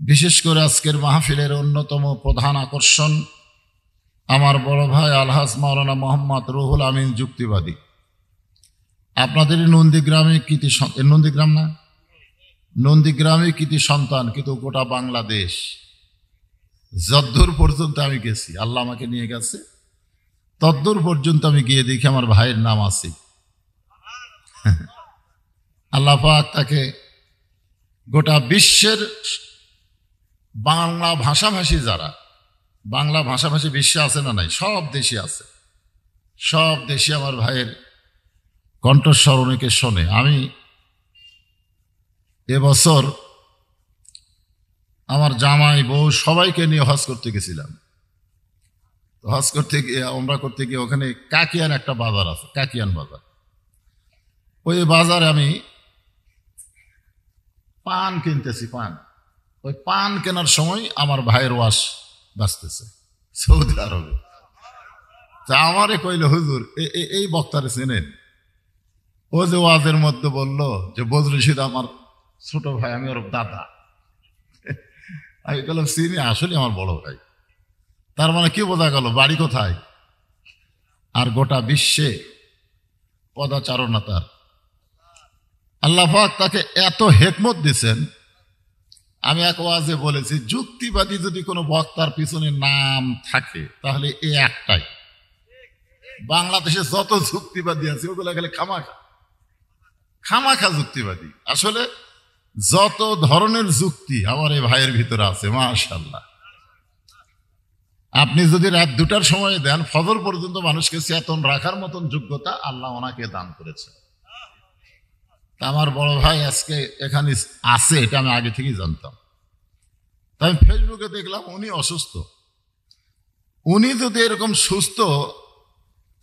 বিশেষ করে আজকের মাহফিলের অন্যতম প্রধান আকর্ষণ আমার বড় ভাই আলহাজ মাওলানা মোহাম্মদ রুহুল আমিন যুক্তিবাদী। আপনাদের নন্দীগ্রামে কৃতি নন্দীগ্রাম না নন্দীগ্রামে কৃতি সন্তান, কিন্তু গোটা বাংলাদেশ যদ্দূর পর্যন্ত আমি গেছি, আল্লাহ আমাকে নিয়ে গেছে, তদ্দূর পর্যন্ত আমি গিয়ে দেখি আমার ভাইয়ের নাম আছে। আল্লাহ পাক তাকে গোটা বিশ্বের বাংলা ভাষাভাষী যারা বাংলা ভাষাভাষী বিশ্বে আছে না নাই, সব দেশে আছে, সব দেশে আমার ভাইয়ের কণ্ঠস্বর অনেকে শোনে। আমি এবছর আমার জামাই বউ সবাইকে নিয়ে হজ করতে গেছিলাম। হজ করতে গিয়ে ওমরা করতে গিয়ে ওখানে কাকিয়ান একটা বাজার আছে, কাকিয়ান বাজার। ওই বাজারে আমি পান কিনতেছি, ওই পান কেনার সময় আমার ভাইয়ের ওয়াজ বাঁচতেছে সৌদি আরবে। তা আমারে কইল, হুজুর এই বক্তারে চেনেন? ও যে ওয়াজের মধ্যে বলল যে বজরুল রশিদ আমার ছোট ভাই, আমি ওর দাদা। আমি বললাম চিনি, আসলে আমার বড় ভাই। তার মানে কি বোঝা গেল, বাড়ি কোথায় আর গোটা বিশ্বে পদাচারণা তার। আল্লাহ পাক তাকে এত হেকমত দিছেন। আমি এক ওয়াজে বলেছি, যুক্তিবাদী যদি কোনো বক্তার পিছনে নাম থাকে তাহলে এ একটাই। বাংলাদেশে যত যুক্তিবাদী আছে ওগুলো গেলে খামাখা যুক্তিবাদী। আসলে যত ধরনের যুক্তি আমার এই ভাইয়ের ভিতরে আছে, মাশাআল্লাহ। আপনি যদি রাত 2টার সময় দেন, ফজর পর্যন্ত মানুষকে চেতন রাখার মতন যোগ্যতা আল্লাহ ওনাকে দান করেছে। আমার বড় ভাই আজকে এখানে আছে, এটা আমি আগে থেকেই জানতাম। তাই ফেসবুকে দেখলাম উনি অসুস্থ। উনি যদি এরকম সুস্থ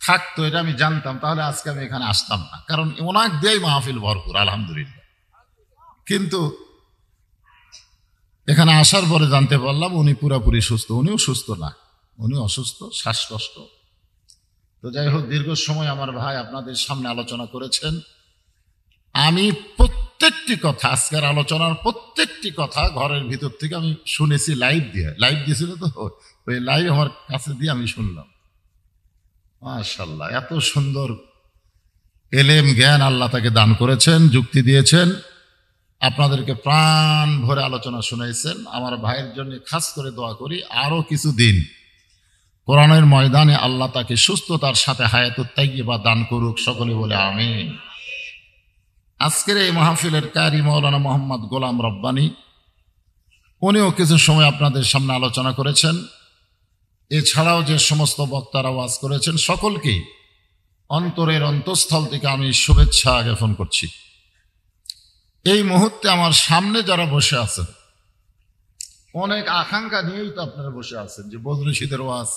থাকতো, এটা আমি জানতাম, তাহলে আজকে আমি এখানে আসতাম না, কারণ ওনাকে দিয়েই মাহফিল ভরপুর, আলহামদুলিল্লাহ। কিন্তু এখানে আসার পরে জানতে পারলাম উনি পুরাপুরি সুস্থ। উনিও সুস্থ না, উনি অসুস্থ, শ্বাসকষ্ট। তো যাই হোক, দীর্ঘ সময় আমার ভাই আপনাদের সামনে আলোচনা করেছেন। আমি প্রত্যেকটি কথা, আজকের আলোচনার প্রত্যেকটি কথা ঘরের ভিতর থেকে আমি শুনেছি, লাইভ দিয়েছিল তো, ওই লাইভ আমার কাছে দিয়ে আমি শুনলাম। মাশাআল্লাহ, এত সুন্দর এলেম জ্ঞান আল্লাহ তাকে দান করেছেন, যুক্তি দিয়েছেন, আপনাদেরকে প্রাণ ভরে আলোচনা শুনাইছেন। আমার ভাইয়ের জন্য খাস করে দোয়া করি, আরো কিছু দিন কোরআনের ময়দানে আল্লাহ তাকে সুস্থতার সাথে হায়াতুত তাইয়্যিবা দান করুক, সকলে বলে আমিন। আজকের এই মাহফিলের কারি মাওলানা মোহাম্মদ গোলাম রব্বানী, উনিও কিছু সময় আপনাদের সামনে আলোচনা করেছেন। এছাড়াও যে সমস্ত বক্তারা ওয়াজ করেছেন, সকলকেই অন্তরের অন্তঃস্থল থেকে আমি শুভেচ্ছা জ্ঞাপন করছি। এই মুহূর্তে আমার সামনে যারা বসে আছেন, অনেক আকাঙ্ক্ষা নিয়েই তো আপনারা বসে আছেন যে বজরুল রশিদের ওয়াজ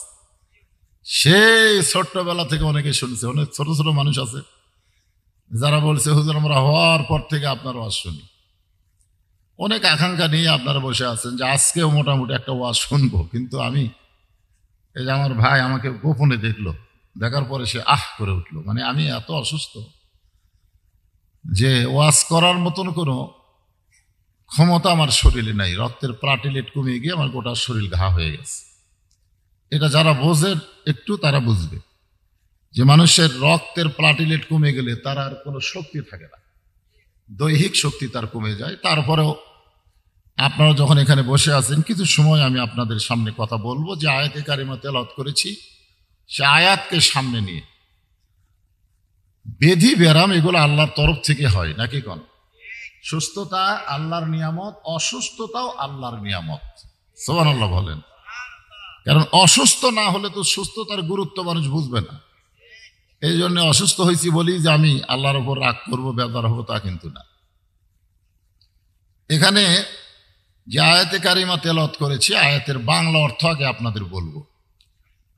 সেই ছোট্টবেলা থেকে অনেকে শুনছে। অনেক ছোট ছোট মানুষ আছে যারা বলছে, হুজুর আমরা হওয়ার পর থেকে আপনার ওয়াজ শুনি। অনেক আকাঙ্ক্ষা নিয়ে আপনারা বসে আছেন যে আজকেও মোটামুটি একটা ওয়াজ শুনবো। কিন্তু আমি, এই যে আমার ভাই আমাকে গোপনে দেখলো, দেখার পরে সে আহ করে উঠলো। মানে আমি এত অসুস্থ যে ওয়াজ করার মতন কোনো ক্ষমতা আমার শরীরে নাই। রক্তের প্লাটেলেট কমে গিয়ে আমার গোটা শরীর ঘা হয়ে গেছে। এটা যারা বোঝে একটু, তারা বুঝবে যে মানুষের রক্তের প্লাটেলেট কমে গেলে তার আর কোনো শক্তি থাকে না, দৈহিক শক্তি তার কমে যায়। তারপরেও আপনারা যখন এখানে বসে আছেন, কিছু সময় আমি আপনাদের সামনে কথা বলবো। যে আয়াতে কারিমা তেলাওয়াত করেছি, সে আয়াতকে সামনে নিয়ে বেধি ব্যারাম এগুলো আল্লাহর তরফ থেকে হয় নাকি? কোন সুস্থতা আল্লাহর নিয়ামত, অসুস্থতাও আল্লাহর নিয়ামত। সুবহানাল্লাহ বলেন। কারণ অসুস্থ না হলে তো সুস্থতার গুরুত্ব মানুষ বুঝবে না। এই জন্য অসুস্থ হয়েছি বলি যে আমি আল্লাহর উপর রাগ করবো, বেজার হবো, তা কিন্তু না। এখানে যে আয়াতে কারিমা তেলাওয়াত করেছি, আয়াতের বাংলা অর্থ আগে আপনাদের বলবো।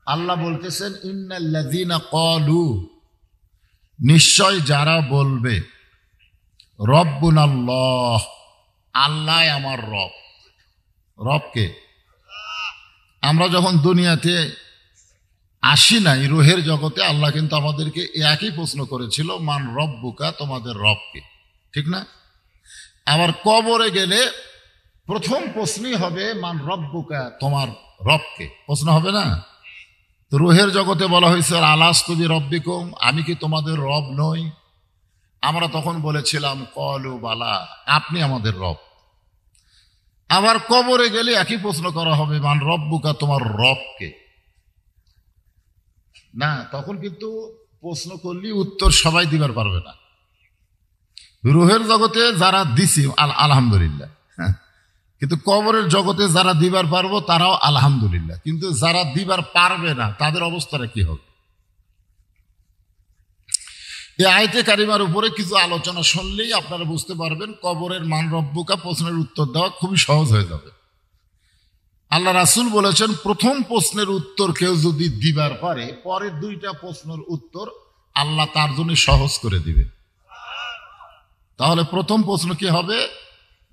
আল্লাহ বলতেছেন, ইন্নাল্লাযীনা ক্বালু, নিশ্চয় যারা বলবে, রব্বুনাল্লাহ, আল্লাহ আমার রব। রবকে আমরা যখন দুনিয়াতে আসি নাই, রুহের জগতে আল্লাহ কিন্তু আমাদেরকে একই প্রশ্ন করেছিল, মান রব্বুকা, তোমাদের রবকে, ঠিক না? আবার কবরে গেলে প্রথম প্রশ্নই হবে মান রব্বুকা, তোমার রবকে প্রশ্ন হবে না? তো রুহের জগতে বলা হয়েছে আলাস্তু বিরব্বিকুম, আমি কি তোমাদের রব নই? আমরা তখন বলেছিলাম কলু বালা, আপনি আমাদের রব। আবার কবরে গেলে একই প্রশ্ন করা হবে মান রব্বুকা, তোমার রবকে। না, তখন কিন্তু প্রশ্ন করলে উত্তর সবাই দিবার পারবে না। রুহের জগতে যারা দিছি আলহামদুলিল্লাহ, কিন্তু কবরের জগতে যারা দিবার পারবো তারাও আলহামদুলিল্লাহ, কিন্তু যারা দিবার পারবে না তাদের অবস্থাটা কি হবে? এই আয়াতে কারিমার উপরে কিছু আলোচনা শুনলেই আপনারা বুঝতে পারবেন কবরের মান রব্বুকা প্রশ্নের উত্তর দেওয়া খুবই সহজ হয়ে যাবে। আল্লাহ রাসূল বলেছেন প্রথম প্রশ্নের উত্তর কেউ যদি দিবার পারে, পরের দুইটা প্রশ্নের উত্তর আল্লাহ তার জন্য সহজ করে দিবে। তাহলে প্রথম প্রশ্ন কি হবে?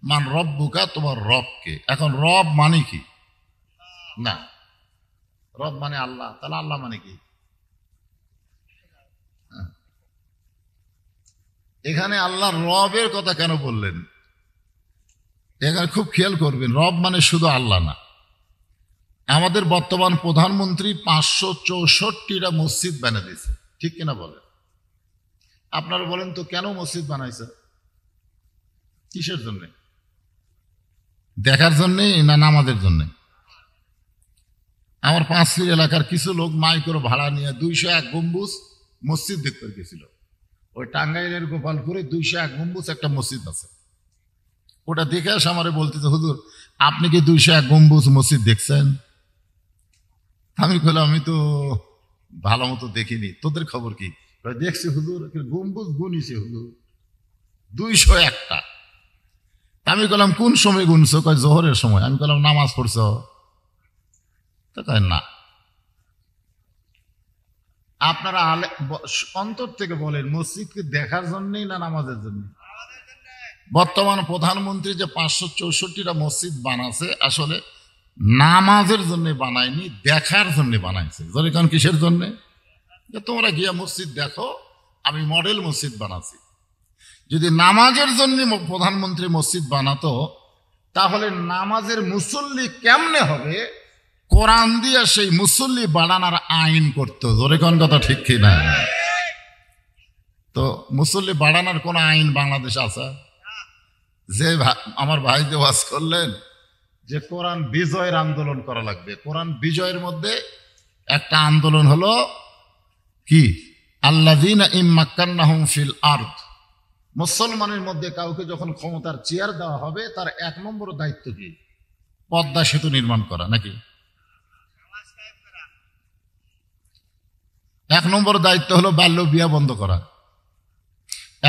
মান রব্বুকা, তোমার রবকে। এখন রব মানে কি? না, রব মানে আল্লাহ, তাহলে আল্লাহ মানে কি? এখানে আল্লাহ রবের কথা কেন বললেন এখানে খুব খেয়াল করবেন। রব মানে শুধু আল্লাহ না। আমাদের বর্তমান প্রধানমন্ত্রী 564টা মসজিদ বানিয়ে দিয়েছে, ঠিক কিনা বলেন? আপনারা বলেন তো কেন মসজিদ বানাইছে? কিসের জন্য? দেখার জন্যে না নামাজের জন্যে? আমার পাঁচশির এলাকার কিছু লোক মাইক্রো ভাড়া নিয়ে 201 গম্বুজ মসজিদ দেখতে গেছিল। ওই টাঙ্গাইলের গোপালপুরে 201 গম্বুজ একটা মসজিদ আছে। ওটা দেখে আসে আমারে বলতেছে, হুজুর আপনি কি 201 গম্বুজ মসজিদ দেখছেন? আমি বললাম আমি তো ভালো মতো দেখিনি, তোদের খবর কি? দেখছি হুজুর, গম্বুজ গুনিছে হুজুর 201টা। আমি বললাম কোন সময় গুনছো? কয় জোহরের সময়। আমি বললাম নামাজ পড়ছ? তো কয় না। আপনারা অন্তর থেকে বলেন মসজিদকে দেখার জন্যই না নামাজের জন্য? বর্তমান প্রধানমন্ত্রী যে 564টা মসজিদ বানাছে আসলে নামাজের জন্য বানায়নি, দেখার জন্য বানাইছে। যখন কিসের জন্য? তোমরা গিয়া মসজিদ দেখো, আমি মডেল মসজিদ বানাচ্ছি। যদি নামাজের জন্য প্রধানমন্ত্রী মসজিদ বানাতো তাহলে নামাজের মুসল্লি কেমনে হবে? কোরআন দিয়ে সেই মুসল্লি বাড়ানোর আইন করতো। জোরে কোন কথা ঠিক কি না? তো মুসল্লি বাড়ানোর কোন আইন বাংলাদেশ আছে? যে আমার ভাই যে ওয়াজ করলেন যে কোরআন বিজয়ের আন্দোলন করা লাগবে, কোরআন বিজয়ের মধ্যে একটা আন্দোলন হলো কি? আল্লাযীনা ইম্মাক্কান্নাহুম ফিল আরদ, মুসলমানের মধ্যে কাউকে যখন ক্ষমতার চেয়ার দেওয়া হবে তার 1 নম্বর দায়িত্ব কি? পদ্মা সেতু নির্মাণ করা, নাকি? 1 নম্বর দায়িত্ব হলো বাল্য বিয়া বন্ধ করা।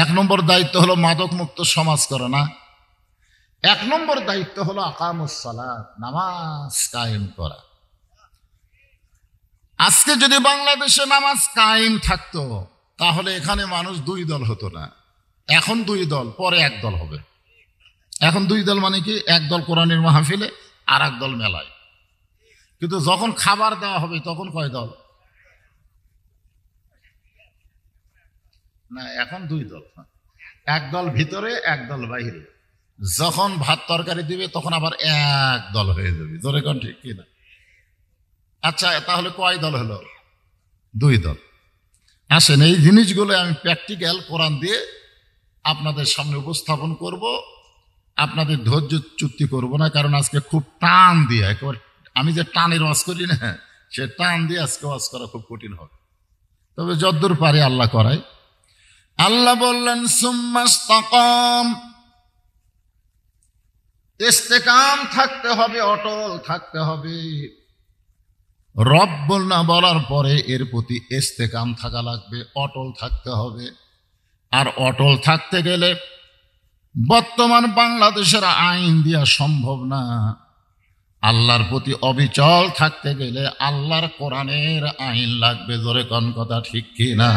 1 নম্বর দায়িত্ব হলো মাদক মুক্ত সমাজ করা, না? 1 নম্বর দায়িত্ব হলো আকামুস সালাত, নামাজ কায়েম করা। আজকে যদি বাংলাদেশে নামাজ কায়েম থাকতো তাহলে এখানে মানুষ 2 দল হতো না। এখন 2 দল, পরে 1 দল হবে। এখন 2 দল মানে কি? 1 দল কোরআনের মাহফিলে আর 1 দল মেলায়। কিন্তু যখন খাবার দেওয়া হবে তখন কয় দল? না, এখন 2 দল। 1 দল ভিতরে, 1 দল বাইরে। যখন ভাত তরকারি দিবে তখন আবার 1 দল হয়ে যাবে। জোরে কোন ঠিক কিনা? আচ্ছা, তাহলে কয় দল হলো? 2 দল। আসেন এই জিনিসগুলো আমি প্র্যাকটিক্যাল কোরআন দিয়ে আপনাদের সামনে উপস্থাপন করব। আপনাদের ধৈর্য চুক্তি করব না, কারণ আজকে খুব টান দিয়ে, একেবারে আমি যে টানের ওয়াজ করি না, সে টান দিয়ে আজকে ওয়াজ করা খুব কঠিন হবে। তবে যদ্দূর পারে আল্লাহ করায়। আল্লাহ বললেন সুম্মাস্তাকাম, ইস্তেকাম থাকতে হবে, অটল থাকতে হবে। রব না বলার পরে এর প্রতি ইস্তেকাম থাকা লাগবে, অটল থাকতে হবে। আর অটল থাকতে গেলে বর্তমান বাংলাদেশের আইন দেওয়া সম্ভব না। আল্লাহর প্রতি অবিচল থাকতে গেলে আল্লাহর কোরআনের আইন লাগবে। জোরে কোন কথা ঠিক কি না?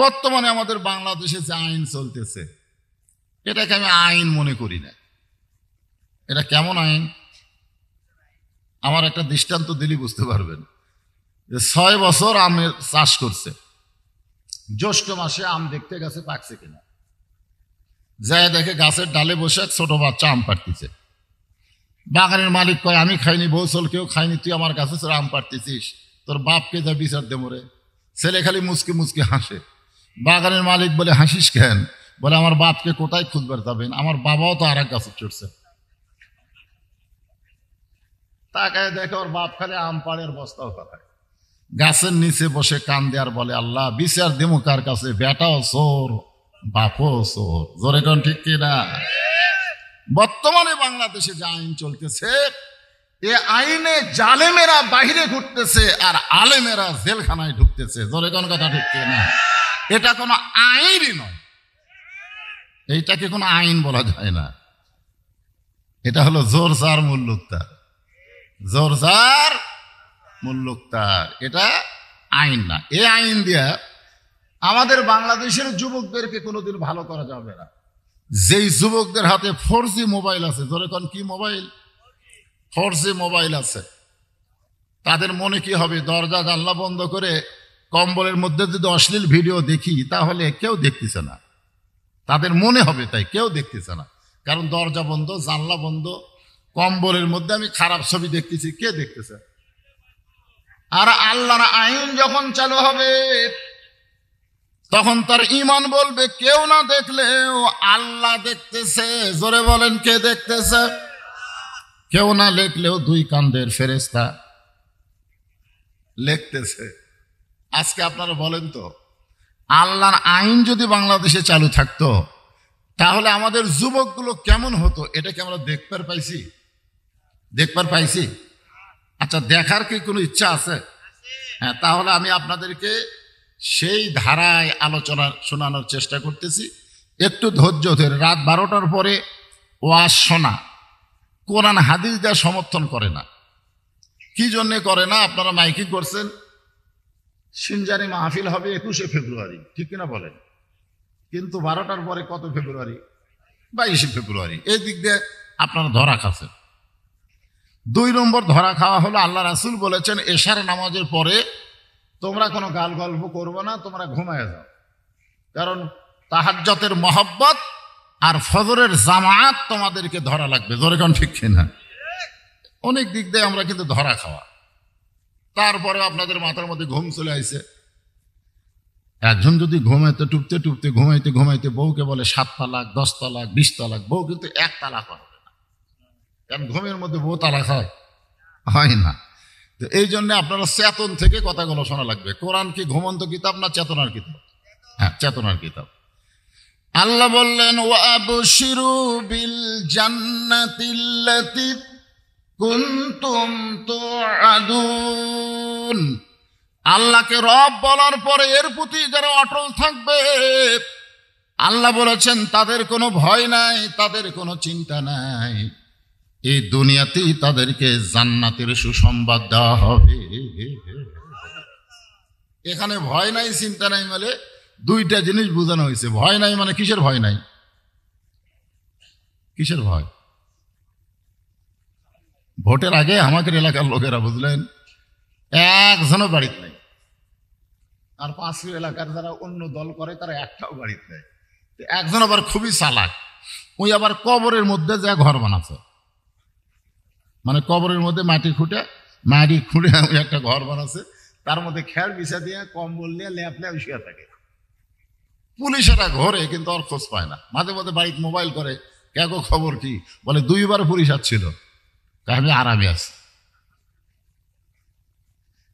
বর্তমানে আমাদের বাংলাদেশে যে আইন চলতেছে এটাকে আমি আইন মনে করি না। এটা কেমন আইন? আমার একটা দৃষ্টান্ত দিলে বুঝতে পারবেন। যে 6 বছর আমের চাষ করছে, জ্যৈষ্ঠ মাসে আম দেখতে গেছে পাকছে কিনা। যায় দেখে গাছের ডালে বসে এক ছোট বাচ্চা আম পাড়তিছে। বাগানের মালিক কয়, আমি খাইনি, বৌসল কেউ খাইনি, তুই আমার গাছে ছোট আম পাড়তেছিস, তোর বাপকে যা বিচার দে মোরে। ছেলে খালি মুচকি মুচকি হাসে। বাগানের মালিক বলে, হাসিস কেন? বলে, আমার বাপকে কোথায় খুঁজবার যাবেন, আমার বাবাও তো আর এক গাছে চড়ছে। তাকায় দেখে ওর বাপ খালি আম পাড়ের বস্তাও পাঠায়। গাছের নিচে বসে কান দেয়ার বলে, আল্লাহ বিচার দেবো কার কাছে? বেটাও চোর, বাপও চোর। জোরে কোন ঠিক কিনা? বর্তমানে বাংলাদেশে যে আইন চলতেছে, এ আইনে জালেমেরা বাহিরে ঘুরতেছে আর আলেমেরা জেলখানায় ঢুকতেছে। জোরে কোন কথা ঠিক কিনা? এটা কোনো আইনই নয়, এইটাকে কোনো আইন বলা যায় না। এটা হলো জোর জার মুল্লুকতার, জোর জার মুল্লুকতার, এটা আইন না। এই আইন দিয়া আমাদের বাংলাদেশের যুবকদেরকে কোনোদিন ভালো করা যাবে না। যেই যুবকদের হাতে 4G মোবাইল আছে, ধরে কোন কি মোবাইল? 4G মোবাইল আছে, তাদের মনে কি হবে? দরজা জানলা বন্ধ করে কম্বলের মধ্যে যদি অশ্লীল ভিডিও দেখি, তাহলে কেউ দেখতেছে না। তাদের মনে হবে তাই, কেউ দেখতেছে না, কারণ দরজা বন্ধ, জানলা বন্ধ, কম্বলের মধ্যে আমি খারাপ ছবি দেখতেছি, কে দেখতেছে? আর আল্লাহর আইন যখন চালু হবে, তখন তার ঈমান বলবে, কেউ না দেখলেও আল্লাহ দেখতেছে। জোরে বলেন, কে দেখতেছে? কেউ না লিখলেও দুই কাঁধের ফেরেশতা লিখতেছে। আজকে আপনারা বলেন তো, আল্লাহর আইন যদি বাংলাদেশে চালু থাকতো, তাহলে আমাদের যুবকগুলো কেমন হতো? এটা কি আমরা দেখবার পাইছি? দেখবার পাইছি? আচ্ছা, দেখার কি কোনো ইচ্ছা আছে? হ্যাঁ, তাহলে আমি আপনাদেরকে সেই ধারায় আলোচনা শোনানোর চেষ্টা করতেছি। একটু ধৈর্য ধরে। রাত 12টার পরে ওয়াজ শোনা কোরআন হাদিস যা সমর্থন করে না। কি জন্যে করে না? আপনারা মাইকিং করছেন, সিনজারি মাহফিল হবে 21শে ফেব্রুয়ারি, ঠিক কিনা বলেন? কিন্তু 12টার পরে কত ফেব্রুয়ারি? 22শে ফেব্রুয়ারি। এই দিক দিয়ে আপনারা ধরা খাচ্ছেন। 2 নম্বর ধরা খাওয়া হলো, আল্লাহ রাসূল বলেছেন, এশার নামাজের পরে তোমরা কোনো গাল গল্প করবো না, তোমরা ঘুমায় যাও। কারণ তাহাজ্জুদের মহব্বত আর ফজরের জামাত তোমাদেরকে ধরা লাগবে। জোরে কোন ঠিক কিনা? অনেক দিক দিয়ে আমরা কিন্তু ধরা খাওয়া। তারপরে আপনাদের মাথার মধ্যে ঘুম চলে আইছে। একজন যদি ঘুমাইতে টুপতে টুপতে ঘুমাইতে ঘুমাইতে বউকে বলে 7 তালাক, 10 তালাক, 20 তালাক, বউ কিন্তু 1 তালাক হবে না। কারণ ঘুমের মধ্যে বউ তালাক হয় না। তো এই জন্য আপনারা চেতন থেকে কথাগুলো শোনা লাগবে। কোরআন কি ঘুমন্ত কিতাব না চেতনার কিতাব? হ্যাঁ, চেতনার কিতাব। আল্লাহ বললেন, ওয়াবশিরু বিল জান্নাতিল্লাতী কুনতুম তুআদুন। আল্লাহকে রব বলার পরে এর প্রতি যারা অটল থাকবে, আল্লাহ বলেছেন তাদের কোনো ভয় নাই, তাদের কোনো চিন্তা নাই। এই দুনিয়াতেই তাদেরকে জান্নাতের সুসংবাদ দেওয়া হবে। এখানে ভয় নাই, চিন্তা নাই মানে 2টা জিনিস বোঝানো হয়েছে। ভয় নাই মানে কিসের ভয় নাই? কিসের ভয়? ভোটের আগে আমাদের এলাকার লোকেরা, বুঝলেন, একজনও বাড়িতে নেই। আর 5 এলাকার যারা অন্য দল করে, তারা একটাও বাড়িতে নেই। একজন আবার খুবই চালাক, ওই আবার কবরের মধ্যে যা ঘর বানাচ্ছে। মানে কবরের মধ্যে মাটি খুঁটে একটা ঘর বানাচ্ছে, তার মধ্যে খেয়াল বিছা দিয়ে কম্বল নিয়ে লেপলে শুয়ে থাকে। পুলিশেরা ঘরে, কিন্তু আর খোঁজ পায় না। মাঝে মধ্যে বাড়িতে মোবাইল করে, কেগো খবর কি? বলে 2বার পুলিশ আসছিল, আমি আরামে আছি।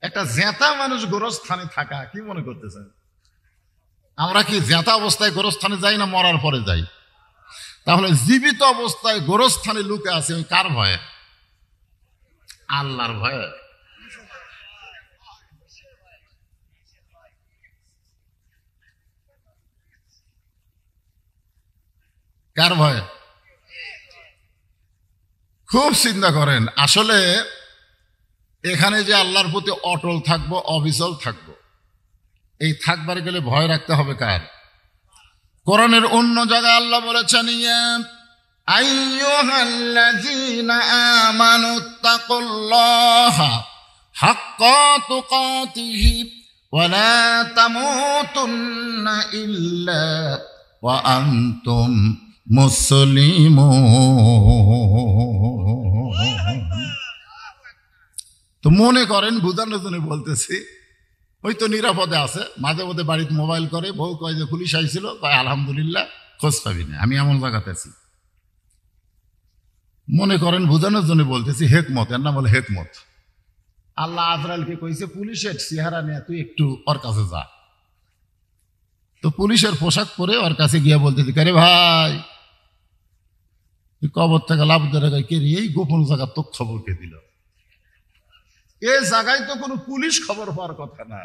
একটা জেতা মানুষ গোরস্থানে থাকা, কি মনে করতেছেন? আমরা কি জেতা অবস্থায় গোরস্থানে যাই না মরার পরে যাই? তাহলে জীবিত অবস্থায় গোরস্থানে লুকে আছে, ওই কার ভয়ে? আল্লাহর ভয়ে। কার ভয়ে? খুব চিন্তা করেন। আসলে এখানে যে আল্লাহর প্রতি অটল থাকবো, অবিচল থাকবো, এই থাকবার গেলে ভয় রাখতে হবে কার? কোরআনের অন্য জায়গায় আল্লাহ বলেছেন, ইয়া আইয়ুহাল্লাযীনা আমানুত্তাকুল্লাহা হাক্কা তুকাতিহি ওয়া লা তামুতুন্না ইল্লা ওয়া আনতুম মুসলিমুন। তো মনে করেন বুঝানোর জন্য বলতেছি, ওই তো নিরাপদে আছে, মাঝে মধ্যে বাড়িতে মোবাইল করে, বউ কয় যে পুলিশ আইছিল, কয় আলহামদুলিল্লাহ খোঁজ পাবি না, আমি এমন জায়গাতে আছি। মনে করেন বোঝানোর জন্য বলতেছি, হেকমত, এর নাম হলো হেকমত। আল্লাহ আজরাইলকে কইছে পুলিশের চেহারা নিয়ে তুই একটু ওর কাছে যা। তো পুলিশের পোশাক পরে ওর কাছে গিয়ে বলতেছি, কে রে ভাই, তুই কবর থেকে লাভ দিয়ে কে রে, এই গোপন জায়গা তো খবর কে দিল? এই জায়গায় তো কোনো পুলিশ খবর হওয়ার কথা না।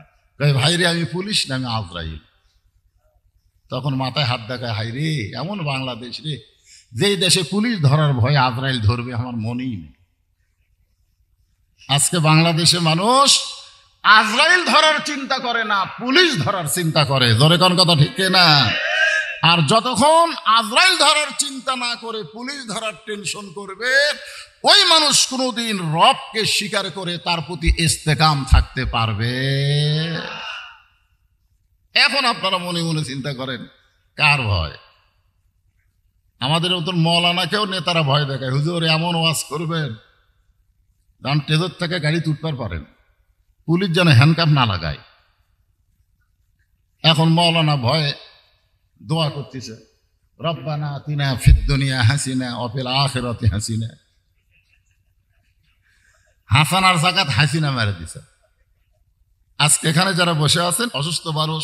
ভাই রে আমি পুলিশ না, আমি আজরাইল। তখন মাথায় হাত দেখায়, হাই রে এমন বাংলাদেশ রে, যেই দেশে পুলিশ ধরার ভয়ে আজরাইল ধরবে আমার মনেই নেই। আজকে বাংলাদেশে মানুষ আজরাইল ধরার চিন্তা করে না, পুলিশ ধরার চিন্তা করে। জোরে কোন কথা ঠিক না? আর যতক্ষণ আজরাইল ধরার চিন্তা না করে পুলিশ ধরার টেনশন করবে, ওই মানুষ কোনোদিন রবকে স্বীকার করে তার প্রতি ইস্তেকাম থাকতে পারবে। এখন আপনারা মনে মনে চিন্তা করেন, কার ভয়? আমাদের মতন মৌলানাকেও নেতারা ভয় দেখায়, হুজুর এমন ওয়াজ করবেন কারণ টেজর থেকে গাড়ি তুটবার পারেন, পুলিশ যেন হ্যান্ডকাপ না লাগায়। এখন মৌলানা ভয়ে দোয়া করতেছে, রব্বানা আতিনা ফিদ দুনিয়া হাসিনা ওয়া ফিল আখিরাতি হাসিনা। হাসানার জাকাত হাসিনা মেরে দিছে। আজকে এখানে যারা বসে আছেন অসুস্থ মানুষ,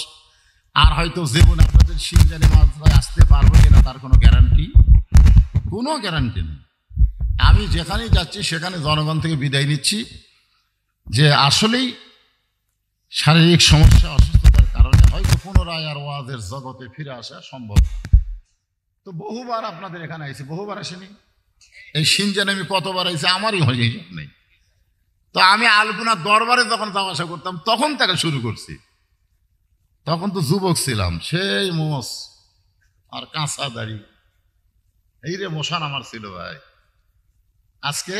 আর হয়তো জীবন আপনাদের সিনজানি মাঝে আসতে পারবে কিনা তার কোনো গ্যারান্টি নেই। আমি যেখানেই যাচ্ছি সেখানে জনগণ থেকে বিদায় নিচ্ছি যে আসলেই শারীরিক সমস্যা, অসুস্থতার কারণে হয়তো পুনরায় আর ওয়াজের জগতে ফিরে আসা সম্ভব। তো বহুবার আপনাদের এখানে আইছি, বহুবার আসেনি। এই সিনজানে আমি কতবার আইছি আমারই হয়ে হিসাব নেই। তো আমি আলপনার দরবারে যখন যাওয়া আসা করতাম তখন থেকে শুরু করছি। তখন তো যুবক ছিলাম, সেই মোষ আর কাঁচা দাড়ি, এই রে মোশান আমার ছিল ভাই। আজকে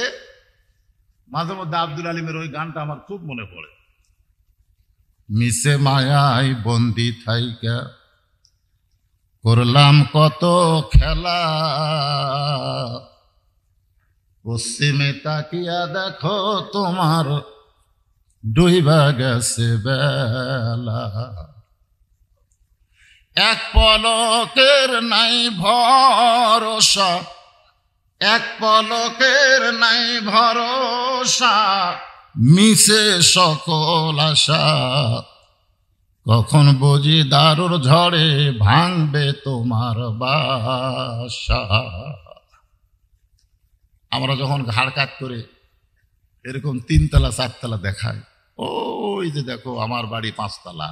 মাঝে মধ্যে আব্দুল আলিমের ওই গানটা আমার খুব মনে পড়ে। মিশে মায়াই বন্দি থাইকা করলাম কত খেলা, পশ্চিমে তাকিয়া দেখো তোমার ডুইবা গেছে বেলা। এক পলকের নাই ভরসা, এক পলকের নাই ভরসা, মিশে সকল আশা, কখন বুঝি দারুর ঝড়ে ভাঙবে তোমার বাসা। আমরা যখন ঘাড় কাত করে এরকম 3 তলা 4 তলা দেখাই, ওই যে দেখো আমার বাড়ি 5 তলা,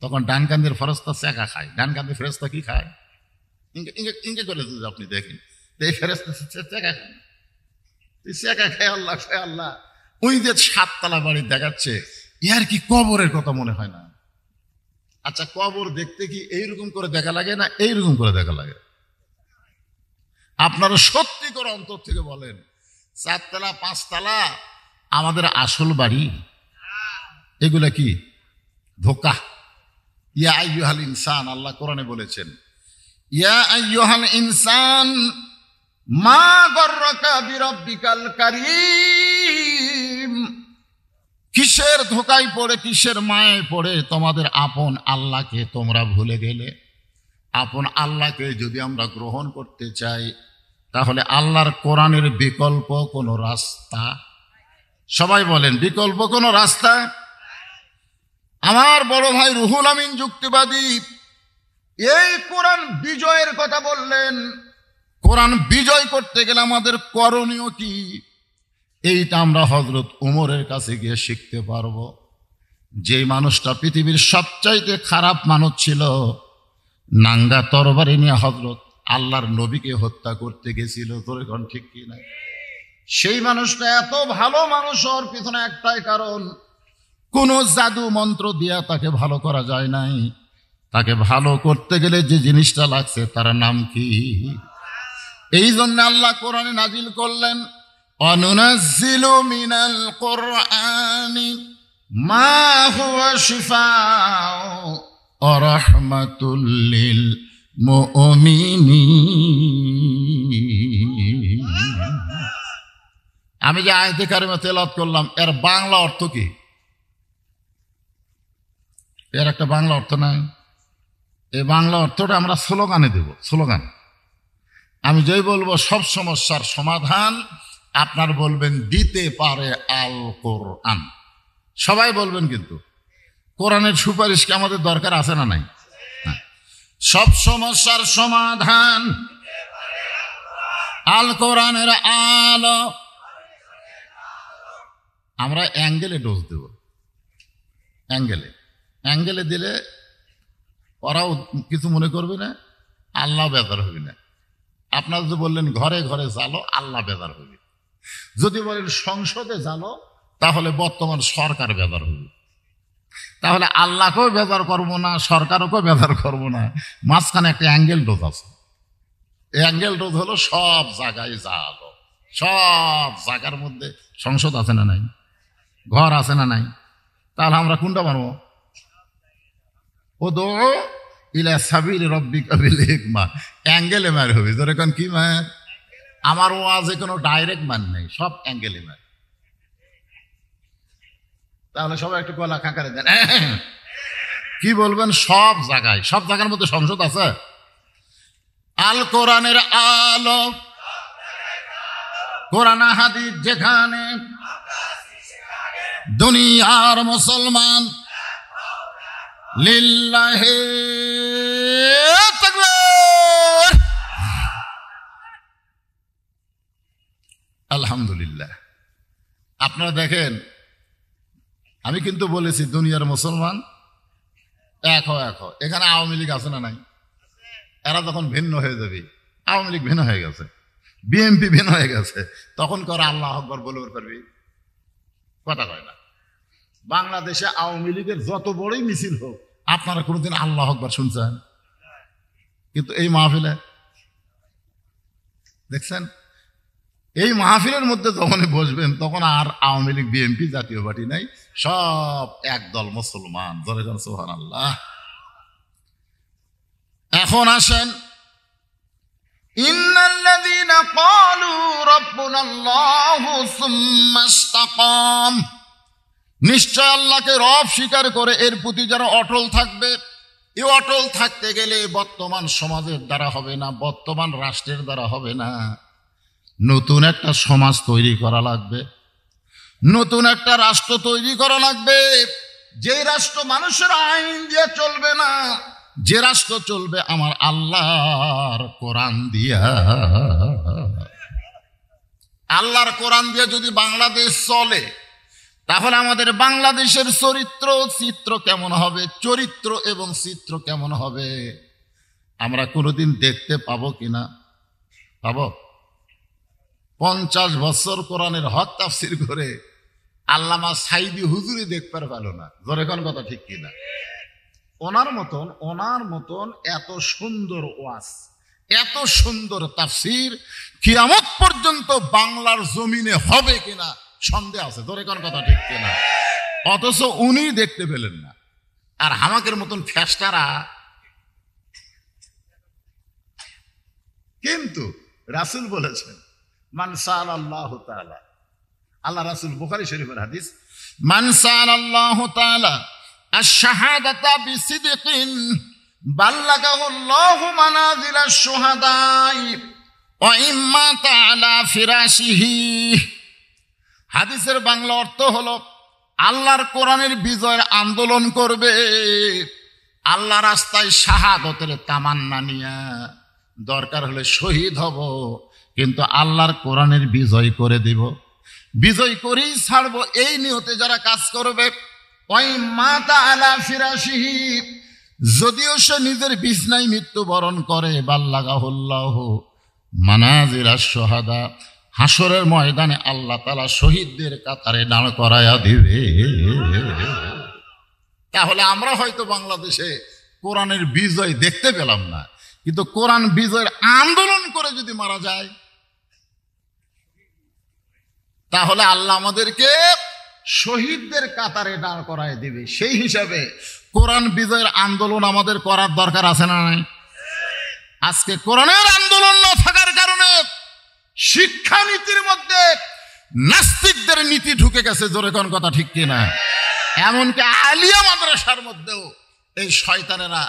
তখন ডান কান্দের ফেরেশতা চেকা খায়। ডান কান্দের ফেরেশতা কি খায়? ইঙ্গে করে আপনি দেখেন, এই ফেরেশতা চেকা খায়, চেকা খায় আল্লাহ খায় আল্লাহ। ওই যে 7 তলা বাড়ি দেখাচ্ছে, ইয়ার কি কবরের কথা মনে হয় না? আচ্ছা কবর দেখতে কি এইরকম করে দেখা লাগে না এইরকম করে দেখা লাগে? আপনারা সত্যি করে অন্তর থেকে বলেন, 4 তলা 5 তলা আমাদের আসল বাড়ি? এগুলা কি ধোঁকা? ইয়া আইয়ুহাল ইনসান, আল্লাহ কোরআনে বলেছেন, ইয়া আইয়ুহাল ইনসান মা গররাকা বিরাব্বিকাল কারীম। কিসের ধোঁকায় পড়ে, কিসের মায়ে পড়ে তোমাদের আপন আল্লাহকে তোমরা ভুলে গেলে? আপন আল্লাহকে যদি আমরা গ্রহণ করতে চাই তাহলে আল্লাহর কোরআনের বিকল্প কোনো রাস্তা? সবাই বলেন, বিকল্প কোনো রাস্তা? আমার বড় ভাই রুহুল আমিন যুক্তিবাদী এই কোরআন বিজয়ের কথা বললেন। কোরআন বিজয় করতে গেলে আমাদের করণীয় কি, এইটা আমরা হযরত উমরের কাছে গিয়ে শিখতে পারবো। যে মানুষটা পৃথিবীর সবচাইতে খারাপ মানুষ ছিল, নাঙ্গা তরবারি নিয়ে হযরত আল্লাহর নবীকে হত্যা করতে গেছিল, তোর এখন ঠিক কি না? সেই মানুষটা এত ভালো মানুষ, ওর পিছনে একটাই কারণ, কোন জাদু মন্ত্র দিয়া তাকে ভালো করা যায় নাই। তাকে ভালো করতে গেলে যে জিনিসটা লাগছে তার নাম কি? এই জন্য আল্লাহ কোরআনে নাজিল করলেন, অনুনাজ্জিলু মিনাল কুরআনি মা হুয়া শিফাউ ওয়া রাহমাতুল লিল মুমিনিন। আমি যে আয়াতে কারিমা তেলাওয়াত করলাম, এর বাংলা অর্থ কি? এর একটা বাংলা অর্থ নাই। এই বাংলা অর্থটা আমরা স্লোগানে দেব, স্লোগান। আমি যেই বলবো সব সমস্যার সমাধান, আপনার বলবেন দিতে পারে আল কোরআন। সবাই বলবেন, কিন্তু কোরআনের সুপারিশ কি আমাদের দরকার আছে না নাই? সব সমস্যার সমাধান আল কোরআনের আলো। আমরা অ্যাঙ্গেলে ডোজ দেব, অ্যাঙ্গেলে দিলে ওরাও কিছু মনে করবে না, আল্লাহ বেজার হবে না। আপনার যদি বললেন ঘরে ঘরে জ্বালো, আল্লাহ বেজার হবে। যদি বলেন সংসদে জ্বালো, তাহলে বর্তমান সরকার বেজার হবে। তাহলে আল্লাহকেও বেজার করবো না, সরকারকেও বেজার করবো না, মাঝখানে একটা অ্যাঙ্গেল ডোজ আছে। এই অ্যাঙ্গেল ডোজ হলো সব জায়গায় জ্বালো। সব জায়গার মধ্যে সংসদ আছে না নাই, ঘর আছে না নাই, তাহলে আমরা কোনটা মানবো? ও দো ইলা সাবিল রব্বিকা বিল হিকমা, অ্যাঙ্গেলে মার হবে। ধরে কোন কি মার? আমার ওয়াজে কোনো ডাইরেক্ট মান নেই, সব অ্যাঙ্গেলে মার। তাহলে সবাই একটু গলা খাঁকারে দেন। কি বলবেন? সব জায়গায়, সব জায়গার মধ্যে সংসদ আছে। আল কোরআনের আলো, কোরআন হাদিস যেখানে, দুনিয়ার মুসলমান লিল্লাহি তাকবীর। আলহামদুলিল্লাহ। আপনারা দেখেন, আমি কিন্তু বলেছি দুনিয়ার মুসলমান এক হও। এখানে আওয়ামী লীগ আছে না নাই? এরা যখন ভিন্ন হয়ে যাবে, আওয়ামী লীগ ভিন্ন হয়ে গেছে, বিএনপি ভিন্ন হয়ে গেছে, তখন করে আল্লাহ আকবার বলে পারবি? কথা কয় না। বাংলাদেশে আওয়ামী লীগের যত বড়ই মিছিল হোক, আপনারা কোনোদিন আল্লাহ আকবার শুনছেন? কিন্তু এই মাহফিলে দেখছেন, এই মাহফিলের মধ্যে যখনই বসবেন, তখন আর আওয়ামী লীগ বিএনপি জাতীয় পার্টি নাই, সব একদল মুসলমান। ধরে যান সুবহানাল্লাহ। এখন আসেন, ইন্নাল্লাযীনা ক্বালু রাব্বুনাল্লাহু সুম্মা ইসতাকাম, নিশ্চয় আল্লাহকে রব স্বীকার করে এর প্রতি যারা অটল থাকবে। এই অটল থাকতে গেলে বর্তমান সমাজের দ্বারা হবে না, বর্তমান রাষ্ট্রের দ্বারা হবে না, নতুন একটা সমাজ তৈরি করা লাগবে, নতুন একটা রাষ্ট্র তৈরি করা লাগবে। যে রাষ্ট্র মানুষের আইন দিয়ে চলবে না, যে রাষ্ট্র চলবে আমার আল্লাহর কোরআন দিয়া। আল্লাহর কোরআন দিয়ে যদি বাংলাদেশ চলে, তাহলে আমাদের বাংলাদেশের চিত্র কেমন হবে, চরিত্র এবং চিত্র কেমন হবে, আমরা কোনোদিন দেখতে পাবো কিনা? পাবো? 50 বছর কোরআনের হক তাফসির করে আল্লামা সাইদি হুজুরি দেখতে পারলো না। জোরে কোন কথা ঠিক কিনা? ওনার মতন এত সুন্দর ওয়াজ, এত সুন্দর তাফসির কিয়ামত পর্যন্ত বাংলার জমিনে হবে কিনা সন্দেহ আছে। জোরে কোন কথা ঠিক কিনা? অথচ উনি দেখতে পেলেন না। আর আমাদের মতন ফেস্টারা কিন্তু রাসূল বলেছেন, মান সাআলাল্লাহু তাআলা, আল্লাহ রাসূল, বুখারী শরীফের হাদিস, মান সাআলাল্লাহু তাআলা আশ-শাহাদাতা বিসিদকিন বাল্লাগাহুল্লাহু মানাজিলাশ শুহাদাই ওয়া ইম্মা তাআলা ফিরাশিহি। হাদিসের বাংলা অর্থ হলো, আল্লাহর কোরআনের বিজয়ের আন্দোলন করবে, আল্লাহ রাস্তায় শাহাদতের তামান্না নিয়ে, দরকার হলে শহীদ হব, কিন্তু আল্লাহর কোরআনের বিজয় করে দিব, বিজয় করেই ছাড়বো, এই নিয়তে যারা কাজ করবে। ওই মাতা আলা ফিরাশিহি, যদিও সে নিজের বিছনায় মৃত্যুবরণ করে, বাল্লাগাহুল্লাহু মানাজিলাশ শুহাদা, হাসরের ময়দানে আল্লাহ তাআলা শহীদদের কাতারে দাঁড় করায়া দিবে। তাহলে আমরা হয়তো বাংলাদেশে কোরআনের বিজয় দেখতে পেলাম না, কিন্তু কোরআন বিজয়ের আন্দোলন করে যদি মারা যায়, তাহলে আল্লাহ আমাদেরকে শহীদদের কাতারে দাঁড় করায় দিবে। সেই হিসাবে কোরআন বিজয়ের আন্দোলন আমাদের করার দরকার আছে না নাই? আজকে কোরআনের আন্দোলন না থাকার কারণে শিক্ষানীতির মধ্যে নাস্তিকদের নীতি ঢুকে গেছে। জোরে কোন কথা ঠিক কিনা? এমনকি আলিয়া মাদ্রাসার মধ্যেও এই শয়তানেরা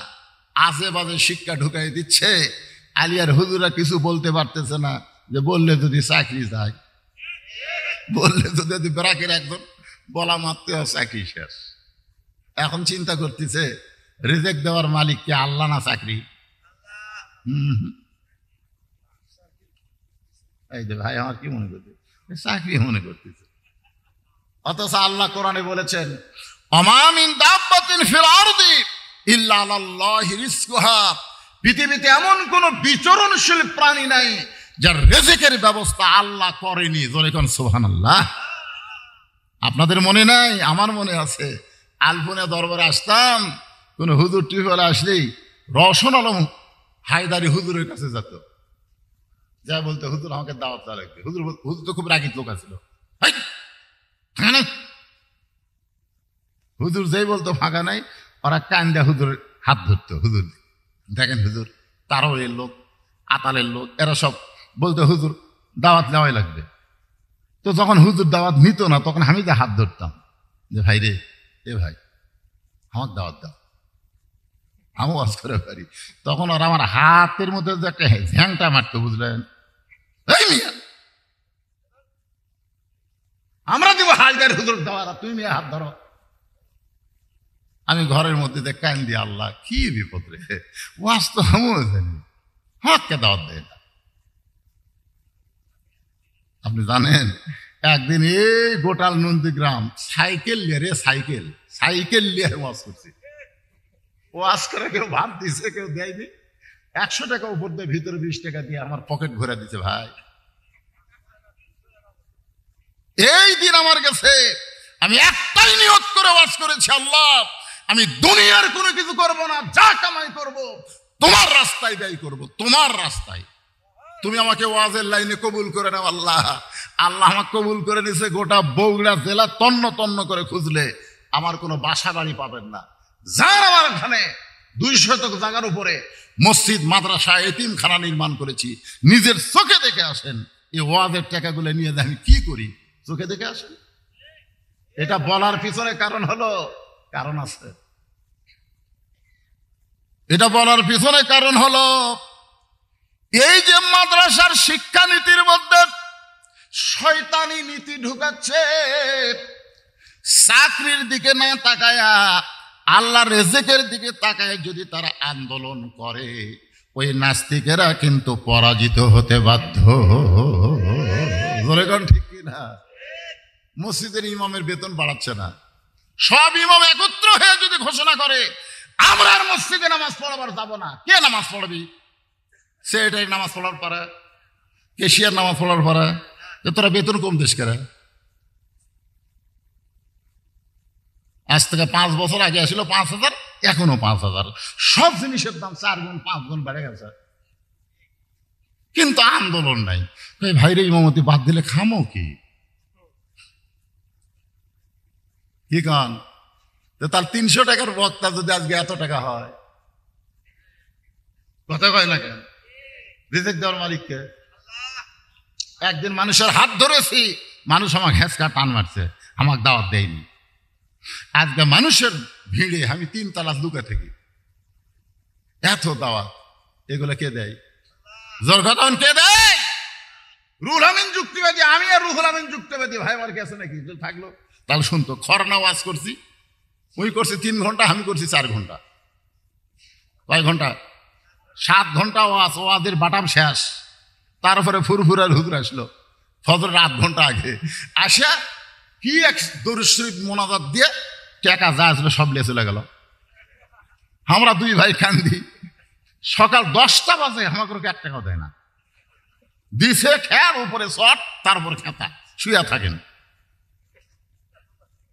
আজে বাজে শিক্ষা ঢুকাই দিচ্ছে। আলিয়ার হুজুরা কিছু বলতে পারতেছে না, যে বললে যদি চাকরি যায়, বললে যদি ব্রাকের একজন বলা মাত্র চাকরি শেষ। এখন চিন্তা করতেছে রিজেক্ট দেওয়ার মালিক কে, আল্লাহ না চাকরি? এই যে ভাই আমার কি মনে করতে, চাকরি মনে করতেছে। অথচ আল্লাহ কোরআনে বলেছেন ওমা মিন দাব্বাতিন ফিল আরদি ইল্লা আলাল্লাহি রিজকুহা, পৃথিবীতে এমন কোন বিচরণশীল প্রাণী নাই যার রিজিকের ব্যবস্থা আল্লাহ করেনি। জোরে কোন সুবহানাল্লাহ। আপনাদের মনে নাই? আমার মনে আছে। আলপনা দরবারে আসতাম, কোন হুজুর টিফলে আসলেই রওশন আলম হায়দারি হুজুরের কাছে যেত, যা বলতে হুজুর আমাকে দাওয়াত দেওয়া লাগবে। হুজুর তো খুব রাগী লোক আছিল। হুজুর যেই বলতো ফাঁকা নাই, ওরা কান্দা হুজুরের হাত ধরতো। হুজুর দেখেন, হুজুর তারওয়ের লোক, আতালের লোক, এরা সব বলতো হুজুর দাওয়াত নেওয়াই লাগবে। তো যখন হুজুর দাওয়াত নিত না, তখন আমি যে হাত ধরতাম, যে ভাই রে, এ ভাই আমার দাওয়াত দাও, আমি ওয়াজ করে পারি। তখন ওরা আমার হাতের মধ্যে যে একটা ঝ্যাংটা মারতো, বুঝলেন? এই মিয়া, আমরা দিব হায়দার হুজুর দাওয়াত, তুমি মিয়া হাত ধরো। আমি ঘরের মধ্যে যে কান্দি, আল্লাহ কি বিপদ রে, ওয়াজ তো আমিও জানি, হাতকে দাওয়াত দেয় না। আপনি জানেন একদিন এই গোটাল নন্দীগ্রাম সাইকেল নিয়ে রে, সাইকেল নিয়ে ওয়াজ করছি। ওয়াজ করে কেউ ভাত দিছে, কেউ দেয়নি। 100 টাকা উপর দিয়ে ভিতরে 20 টাকা দিয়ে আমার পকেট ভরে দিছে। ভাই এই দিন আমার কাছে, আমি একটাই নিয়ত করে ওয়াজ করেছি, আল্লাহ আমি দুনিয়ার কোনো কিছু করব না, যা কামাই করব তোমার রাস্তায় ব্যয় করব, তোমার রাস্তায়। তুমি আমাকে ওয়াজের লাইনে কবুল করে নাও আল্লাহ। আল্লাহ আমাকে কবুল করে নিছে। গোটা বগুড়া জেলা তন্ন তন্ন করে খুঁজলে আমার কোনো বাসা বাড়ি পাবেন না। যার আমার এখানে 200 শতক জায়গার উপরে মসজিদ, মাদ্রাসা, এতিমখানা নির্মাণ করেছি, নিজের চোখে দেখে আসেন। এই ওয়াজের টাকাগুলো নিয়ে আমি কি করি, চোখে দেখে আসেন। এটা বলার পিছনে কারণ হলো, কারণ আছে। এটা বলার পিছনে কারণ হলো এই যে মাদ্রাসার শিক্ষানীতির মধ্যে শয়তানি নীতি ঢুকাচ্ছে। চাকরির দিকে না তাকায়া আল্লাহর রিজিকের দিকে তাকায় যদি তারা আন্দোলন করে, ওই নাস্তিকেরা কিন্তু পরাজিত হতে বাধ্য। ঠিক কিনা? মসজিদের ইমামের বেতন বাড়াচ্ছে না, সব ইমাম একত্র হয়ে যদি ঘোষণা করে আমরা আর মসজিদে নামাজ পড়াবার যাব না, কে নামাজ পড়বি? সে এটাই নামাজ পড়ার পারে, কেশিয়ার নামাজ পড়ার পারে, তোরা বেতন কম দেশ করে। আজ থেকে 5 বছর আগে আসছিল 5,000, এখনো 5,000। সব জিনিসের দাম 4 গুণ 5 গুণ বেড়ে গেছে, কিন্তু আন্দোলন নাই। ভাইরে ইমামতি বাদ দিলে খামো কি কান? তার 300 টাকার বক্তা যদি আজকে এত টাকা হয়, কথা কয় না কেন? রিজেক্ট দেওয়ার মালিককে। একদিন মানুষের হাত ধরেছি, মানুষ আমাকে হেঁচকা টান মারছে, আমাকে দাওয়াত দেয়নি। আজকে মানুষের ভিড়ে আমি 3 তালা লুকা থাকি, এত দাওয়াত। এগুলো কে দেয়? জোর কথা কে দেয়? রুহুল আমিন যুক্তিবাদী। আমি আর রুহুল আমিন যুক্তিবাদী ভাই আমার কাছে নাকি থাকলো তাহলে শুনতো। খরনা ওয়াজ করছি, ওই করছে 3 ঘন্টা, আমি করছি 4 ঘন্টা। কয় ঘন্টা? 7 ঘন্টা ওয়াজ। ওয়াজের বাটাম শেষ, তারপরে ফুরফুরার হুজুর আসলো ফজরের 8 ঘন্টা আগে। আসা কি এক দরুদ শরীফ মোনাজাত দিয়ে টাকা যা আসলো সব লিয়ে চলে গেল। আমরা 2 ভাই কান্দি। সকাল 10টা বাজে আমাকে 1 টাকাও দেয় না। দিছে খেয়ার উপরে শট, তারপর খেতা, শুয়ে থাকেন।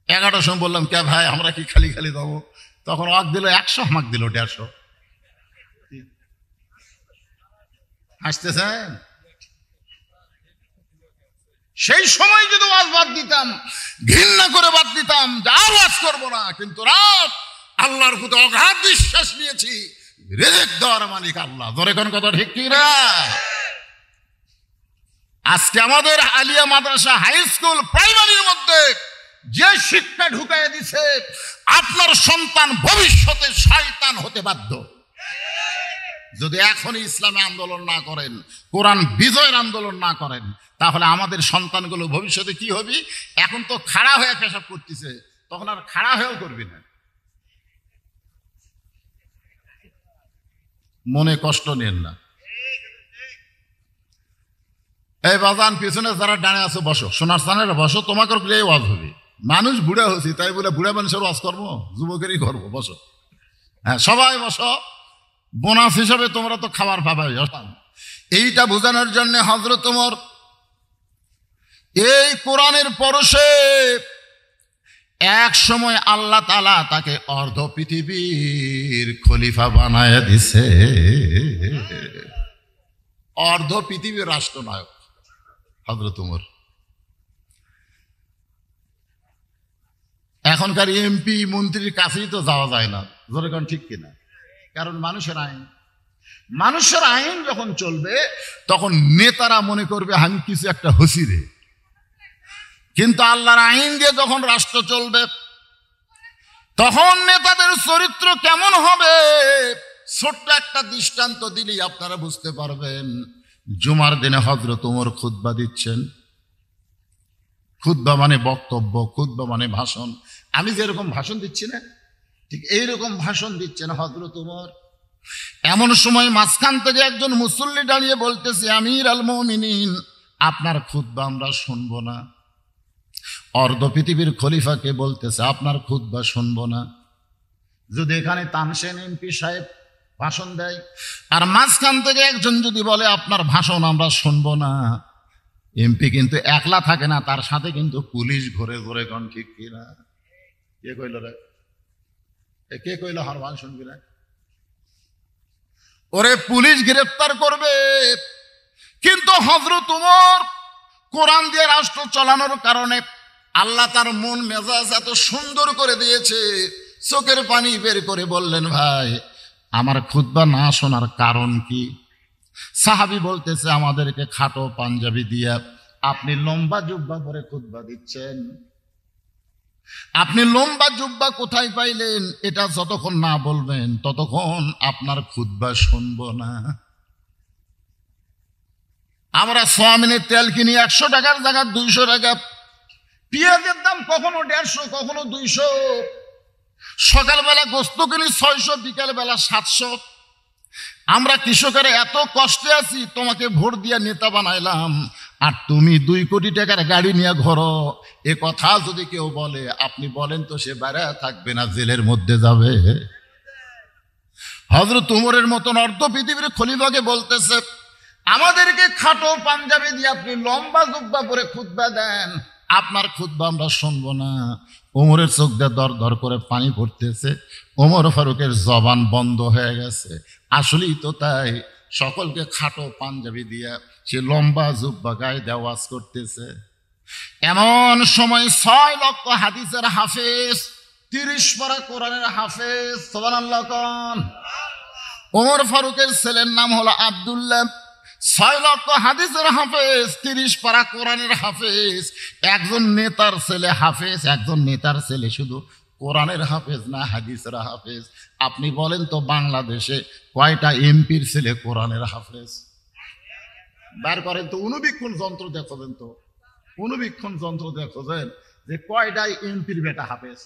11টার সময় বললাম কে ভাই আমরা কি খালি খালি দেবো? তখন ওয়াক দিল 100, আমাকে দিল 150। হাসতেছেন? সেই সময় যদি ওয়াজ বাদ দিতাম, ঘৃণা করে বাদ দিতাম, যা ওয়াজ করবো না, কিন্তু রাত আল্লাহর প্রতি অগাধ বিশ্বাস নিয়েছি, রিজিক দেওয়ার মালিক আল্লাহ। ধরে কোন কথা ঠিক কি না? আজকে আমাদের আলিয়া মাদ্রাসা, হাই স্কুল, প্রাইমারির মধ্যে যে শিক্ষা ঢুকাই দিছে, আপনার সন্তান ভবিষ্যতে শয়তান হতে বাধ্য। যদি এখনই ইসলামে আন্দোলন না করেন, কোরআন বিজয়ের আন্দোলন না করেন, তাহলে আমাদের সন্তানগুলো ভবিষ্যতে কি হবে? এখন তো খাড়া হয়ে পেশাব করতেছে, তখন আর খাড়া হয়েও করবি না। মনে কষ্ট নেন না। এই বাজান, পিছনে যারা ডানে আছো বসো, সোনার স্থানের বসো, তোমাকে ওয়াজ হবে। মানুষ বুড়া হয়েছি তাই বলে বুড়া মানুষের ওয়াজ করবো? যুবকেরই করবো, বসো। হ্যাঁ, সবাই বসো। বোনাস হিসাবে তোমরা তো খাবার পাবে। এইটা বোঝানোর জন্য হযরত ওমর এই কোরআনের পরশে এক সময় আল্লাহ তাআলা তাকে অর্ধ পৃথিবীর খলিফা বানায় দিছে, অর্ধ পৃথিবীর রাষ্ট্রনায়ক হযরত ওমর। এখনকার এমপি মন্ত্রীর কাছেই তো যাওয়া যায় না, জোরে কোন ঠিক কিনা? কারণ মানুষের আইন যখন চলবে তখন নেতারা মনে করবে আমি কিছু একটা হসিরে, কিন্তু আল্লাহর আইন দিয়ে যখন রাষ্ট্র চলবে তখন নেতাদের চরিত্র কেমন হবে ছোট্ট একটা দৃষ্টান্ত দিলেই আপনারা বুঝতে পারবেন। জুমার দিনে হযরত ওমর খুতবা দিচ্ছেন। খুতবা মানে বক্তব্য, খুতবা মানে ভাষণ। আমি যেরকম ভাষণ দিচ্ছি না, ঠিক এইরকম ভাষণ দিচ্ছেন হযরত ওমর। এমন সময় মাঝখান থেকে একজন মুসল্লি দাঁড়িয়ে বলতেছে, আমির আল মুমিনিন, আপনার খুতবা আমরা শুনবো না। অর্ধ পৃথিবীর খলিফাকে বলতেছে আপনার খুতবা শুনবো না। যদি এখানে তানসেন এমপি সাহেব ভাষণ দেয় আর মাঝখান থেকে একজন যদি বলে আপনার ভাষণ আমরা শুনবো না, এমপি কিন্তু একলা থাকে না, তার সাথে কিন্তু পুলিশ ঘুরে ঘুরে। কোন ঠিক কিনা? কে কইল রে? কে কইল হার ভান শুনবি না? ওরে পুলিশ গ্রেফতার করবে। কিন্তু হযরত ওমর কোরআন দিয়ে রাষ্ট্র চালানোর কারণে আল্লাহ তার মন মেজাজ এত সুন্দর করে দিয়েছে, চোখের পানি বের করে বললেন, ভাই আমার খুতবা না শোনার কারণ কি? সাহাবী বলতেছে, আমাদেরকে খাটো পাঞ্জাবি দিয়া আপনি লম্বা জুব্বা পরে খুতবা দিচ্ছেন। আপনি লম্বা জুব্বা কোথায় পাইলেন? এটা যতক্ষণ না বলবেন ততক্ষণ আপনার খুতবা শুনবো না। আমরা সোয়াবিনের তেল কিনি 100 টাকার জায়গায় 200 টাকা, পেঁয়াজের দাম কখনো 150, কখনো 200, সকালবেলা গোস্ত কিনি 600, বিকালবেলা 700। আমরা কৃষকেরা এত কষ্টে আছি, তোমাকে ভোট দিয়া নেতা বানাইলাম, আর তুমি 2 কোটি টাকার গাড়ি নিয়ে ঘোরো। এ কথা যদি কেউ বলে, আপনি বলেন তো সে বাইরে থাকবে না, জেলের মধ্যে যাবে? হযরত ওমরের মতন অর্ধ পৃথিবীর খলিফাকে বলতেছে, আমাদেরকে খাটো পাঞ্জাবি দিয়ে আপনি লম্বা জুব্বা পরে খুতবা দেন, আপনার খুতবা আমরা শুনবো না। ওমরের চোখ দিয়ে দর দর করে পানি পড়তেছে। ওমর ফারুকের জবান বন্ধ হয়ে গেছে। আসলেই তো তাই, সকলকে খাটো পাঞ্জাবি দিয়া সে লম্বা জুব্বা গায়ে দেওয়াজ করতেছে। এমন সময় 6 লক্ষ হাদিসের হাফেজ, 30 পারা কোরআনের হাফেজ, সুবহানাল্লাহ কোন। ওমর ফারুকের ছেলের নাম হলো আব্দুল্লাহ। 6 লক্ষ হাদিসের হাফেজ, 30 পারা কোরআনের হাফেজ। একজন নেতার ছেলে হাফেজ, একজন নেতার ছেলে শুধু কোরআনের হাফেজ না, হাদিসের হাফেজ। আপনি বলেন তো বাংলাদেশে কয়টা এমপির ছেলে কোরআনের হাফেজ? বার করেন তো, অনুবীক্ষণ যন্ত্র দেখেন তো, অনুবীক্ষণ যন্ত্র দেখেন যে কয়টাই এমপির বেটা হাফেজ।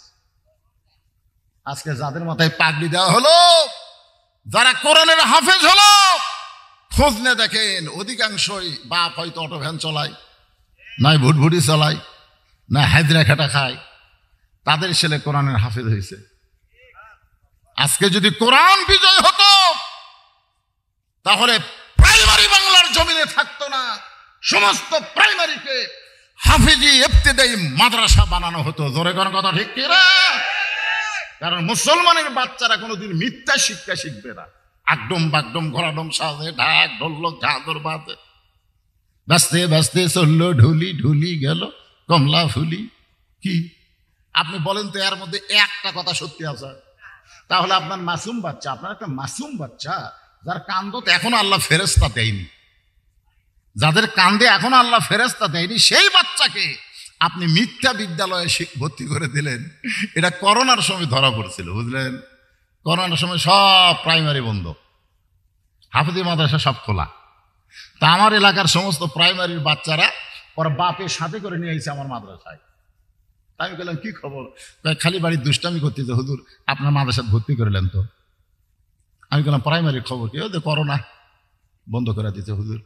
আজকে যাদের মাথায় পাগড়ি দেওয়া হলো, যারা কোরআনের হাফেজ হলো, খোঁজ নিয়ে দেখেন অধিকাংশই বাপ হয়তো অটো ভ্যান চলায়, নয় ভুটভুটি চালায়, না হাজরা খাটা খায়, তাদের ছেলে কোরআনের হাফেজ হয়েছে। আজকে যদি কোরআন বিজয় হতো তাহলে প্রাইমারি বাংলার জমিনে থাকতো না, সমস্ত প্রাইমারিকে হাফিজি ইবতিদায়ী মাদ্রাসা বানানো হতো। জোরে কোন কথা ঠিক কি না? কারণ মুসলমানের বাচ্চারা কোনোদিন মিথ্যা শিক্ষা শিখবে না। আকডম বাগডম ঘোড়াডম সাজে, ঢাক ঢোলক ঝাঁদর বাজে, বাঁচতে বাঁচতে চললো ঢুলি, ঢুলি গেল কমলা ফুলি। কি আপনি বলেন তো, এর মধ্যে একটা কথা সত্যি আছে? তাহলে আপনার মাসুম বাচ্চা, আপনার একটা মাসুম বাচ্চা যার কান্দত এখনো আল্লাহ ফেরেশতা দেয়নি, যাদের কান্দে এখনো আল্লাহ ফেরেশতা দেয়নি, সেই বাচ্চাকে আপনি মিথ্যা বিদ্যালয়ে ভর্তি করে দিলেন। এটা করোনার সময় ধরা পড়ছিল, বুঝলেন? করোনার সময় সব প্রাইমারি বন্ধ, হাফেজি মাদ্রাসা সব খোলা। তা আমার এলাকার সমস্ত প্রাইমারির বাচ্চারা ওর বাপের সাথে করে নিয়ে এসেছে আমার মাদ্রাসায়। আমি বললাম কি খবর? খালি বাড়ির দুষ্টামি করতেছে, হুজুর আপনার মাদ্রাসায় ভর্তি করলেন তো? আমি বললাম প্রাইমারির খবর কি? ওদের করোনা বন্ধ করে দিতে হুজুর।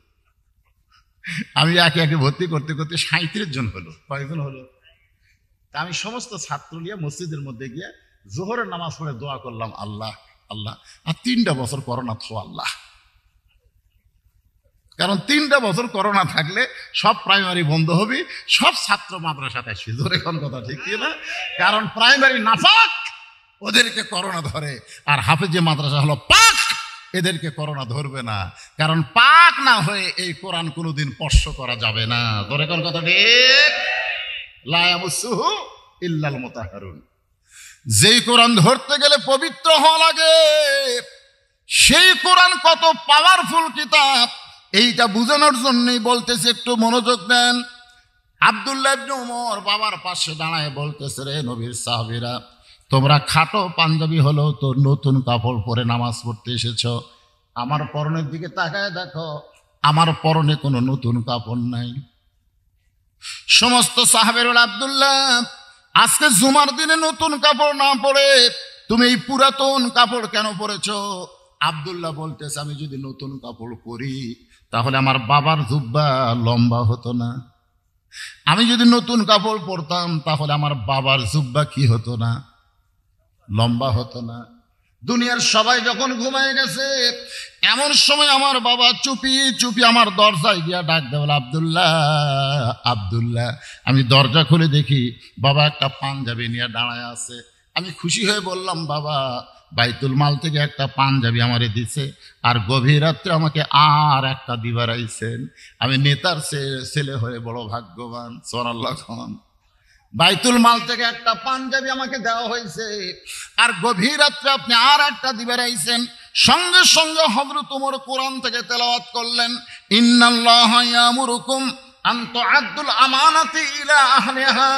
আমি একে একে ভর্তি করতে করতে 37 জন হলো। কয়েকজন হলো? তা আমি সমস্ত ছাত্র নিয়ে মসজিদের মধ্যে গিয়ে জোহরের নামাজ পড়ে দোয়া করলাম, আল্লাহ আল্লাহ আর 3টা বছর করোনা থো আল্লাহ। কারণ 3টা বছর করোনা থাকলে সব প্রাইমারি বন্ধ হবে, সব ছাত্র মাদ্রাসাতে আসবে। জোরে কোন কথা ঠিক কি না? কারণ প্রাইমারি নাপাক, ওদেরকে করোনা ধরে, আর হাফেজে মাদ্রাসা হলো পাক, এদেরকে করোনা ধরবে না। কারণ পাক না হয়ে এই কোরআন কোনোদিন স্পর্শ করা যাবে না। জোরে কোন কথা ঠিক? লা ইয়ামুসুহু ইল্লাল মুতাহহারুন। যেই কোরআন ধরতে গেলে পবিত্র হওয়া লাগে, সেই কোরআন কত পাওয়ারফুল কিতাব, এইটা বুঝানোর জন্যই বলতেছে, একটু মনোযোগ দেন। আব্দুল্লাহ ইবনে উমর বাবার পাশে দাঁড়ায় বলতেছে, রে নবীর সাহাবীরা, তোমরা খাটো পাঞ্জাবি হলো তো নতুন কাপড় পরে নামাজ পড়তে এসেছ, আমার পরনের দিকে তাকায় দেখো, আমার পরনে কোনো নতুন কাপড় নাই। সমস্ত সাহাবের বলে, আব্দুল্লাহ আজকে জুমার দিনে নতুন কাপড় না পরে তুমি এই পুরাতন কাপড় কেন পরেছ? আব্দুল্লাহ বলতেছে, আমি যদি নতুন কাপড় পরি তাহলে আমার বাবার জুব্বা লম্বা হতো না, আমি যদি নতুন কাপড় পরতাম তাহলে আমার বাবার জুব্বা কি হতো না? লম্বা হতো না। দুনিয়ার সবাই যখন ঘুমায় গেছে, এমন সময় আমার বাবা চুপি চুপি আমার দরজায় গিয়া ডাক দেয়, আব্দুল্লাহ আব্দুল্লাহ। আমি দরজা খুলে দেখি বাবা একটা পাঞ্জাবি নিয়ে দাঁড়ায় আছে। আমি খুশি হয়ে বললাম, বাবা বাইতুল মাল থেকে একটা পাঞ্জাবি আমারে দিছে, আর গভীর রাত্রে আমাকে আর একটা দিবার আইছেন। আমি নেতার ছেলে হয়ে বড় ভাগ্যবান। সুবহানাল্লাহ। বাইতুল মাল থেকে একটা পাঞ্জাবি আমাকে দেওয়া হয়েছে, আর গভীর রাত্রে আপনি আর একটা দিবার আইছেন। সঙ্গে সঙ্গে হযরত ওমর কোরআন থেকে তেলাওয়াত করলেন, ইন্নাল্লাহা ইয়ামুরুকুম আন তুআদ্দুল আমানাতি ইলা আহলিহা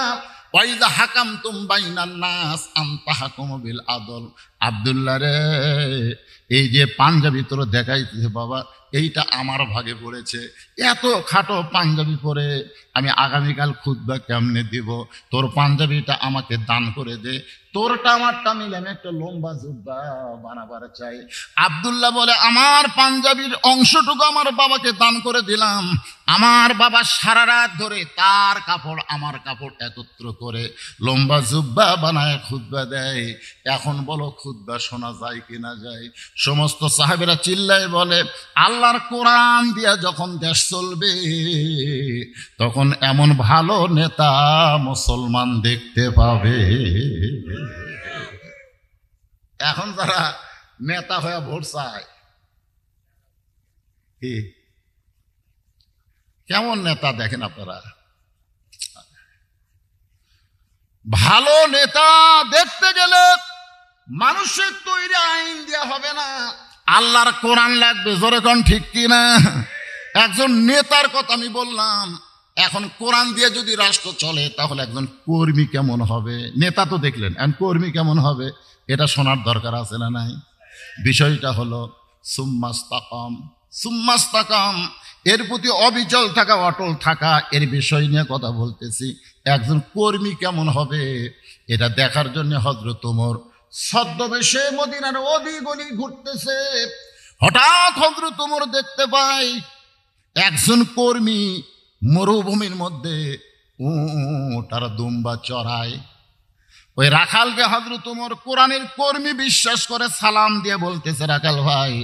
ওয়া ইযা হাকামতুম বাইনান নাস আন তাহকুমু বিল আদল। আব্দুল্লাহ রে, এই যে পাঞ্জাবি তোর দেখাইতেছে বাবা, এইটা আমার ভাগে পড়েছে। এত খাটো পাঞ্জাবি পরে আমি আগামীকাল খুতবা কেমনে দিব? তোর পাঞ্জাবিটা আমাকে দান করে দে, তোরটা আমারটা মিলে আমি একটা লম্বা জুব্বা বানাবার চাই। আব্দুল্লাহ বলে, আমার পাঞ্জাবির অংশটুকু আমার বাবাকে দান করে দিলাম। আমার বাবা সারা রাত ধরে তার কাপড় আমার কাপড় একত্র করে লম্বা জুব্বা বানায় খুতবা দেয়। এখন বলো খুতবা শোনা যায় কিনা যায়? সমস্ত সাহাবেরা চিল্লায় বলে, আল্লাহর কোরআন দিয়া যখন দেশ চলবে তখন এমন ভালো নেতা মুসলমান দেখতে পাবে। এখন যারা নেতা হয়ে ভোট চায়, কি কেমন নেতা দেখেন আপনারা? ভালো নেতা দেখতে গেলে মানুষের তৈরি আইন দেওয়া হবে না, আল্লাহর কোরআন লাগবে। জোরে কোন ঠিক কিনা? একজন নেতার কথা আমি বললাম, এখন কোরআন দিয়ে যদি রাষ্ট্র চলে তাহলে একজন কর্মী কেমন হবে? নেতা তো দেখলেন, এখন কর্মী কেমন হবে এটা শোনার দরকার আছে না নাই? বিষয়টা হলো সুম্মাস্তাকাম, সুম্মাস্তাকাম, এর প্রতি অবিচল থাকা, অটল থাকা, এর বিষয় নিয়ে কথা বলতেছি। একজন কর্মী কেমন হবে এটা দেখার জন্য হযরত ওমর ছদ্মবেশে মদিনার অলি গলি ঘুরতেছে। হঠাৎ হযরত ওমর দেখতে পায় একজন কর্মী মরুভূমির মধ্যে তারা দুম্বা চড়ায়। ওই রাখালকে হযরত ওমর কোরআনের কর্মী বিশ্বাস করে সালাম দিয়ে বলতেছে, রাখাল ভাই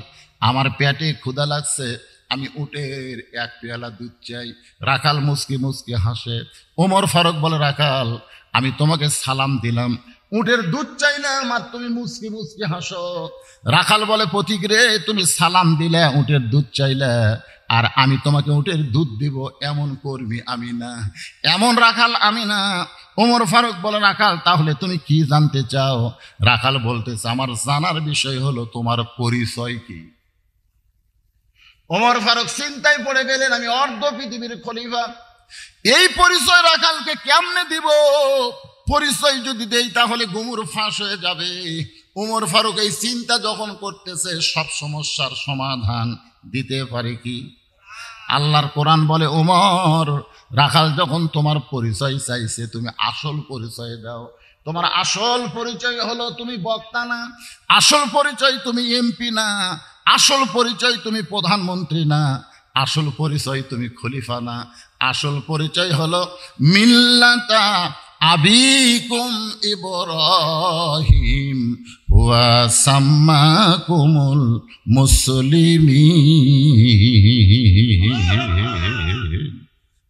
আমার পেটে ক্ষুধা লাগছে, আমি উটের এক পেয়ালা দুধ চাই। রাখাল মুস্কি মুস্কি হাসে। ওমর ফারুক বলে, রাখাল আমি তোমাকে সালাম দিলাম, উটের দুধ চাইলাম আর তুমি মুস্কি মুস্কি হাসো। রাখাল বলে, পথিক রে তুমি সালাম দিলে, উটের দুধ চাইলে, আর আমি তোমাকে উটের দুধ দিব এমন কর্মী আমি না, এমন রাখাল আমি না। ওমর ফারুক বলে, রাখাল তাহলে তুমি কি জানতে চাও? রাখাল বলতেছে, আমার জানার বিষয় হলো তোমার পরিচয় কি। ওমর ফারুক চিন্তায় পড়ে গেলেন, আমি অর্ধ পৃথিবীর খলিফা, এই পরিচয় রাখালকে কেমনে দিব? পরিচয় যদি দেই তাহলে গুমুর ফাঁস হয়ে যাবে। ওমর ফারুক এই চিন্তা যখন করতেছে, সব সমস্যার সমাধান দিতে পারে কি? আল্লাহর কোরআন বলে, ওমর রাখাল যখন তোমার পরিচয় চাইছে, তুমি আসল পরিচয় দাও। তোমার আসল পরিচয় হলো তুমি বক্তা না, আসল পরিচয় তুমি এমপি না, আসল পরিচয় তুমি প্রধানমন্ত্রী না, আসল পরিচয় তুমি খলিফা না। আসল পরিচয় হলো মিল্লাতা আবিকুম ইব্রাহিম ওয়া সাম্মাকুমুল মুসলিমিন।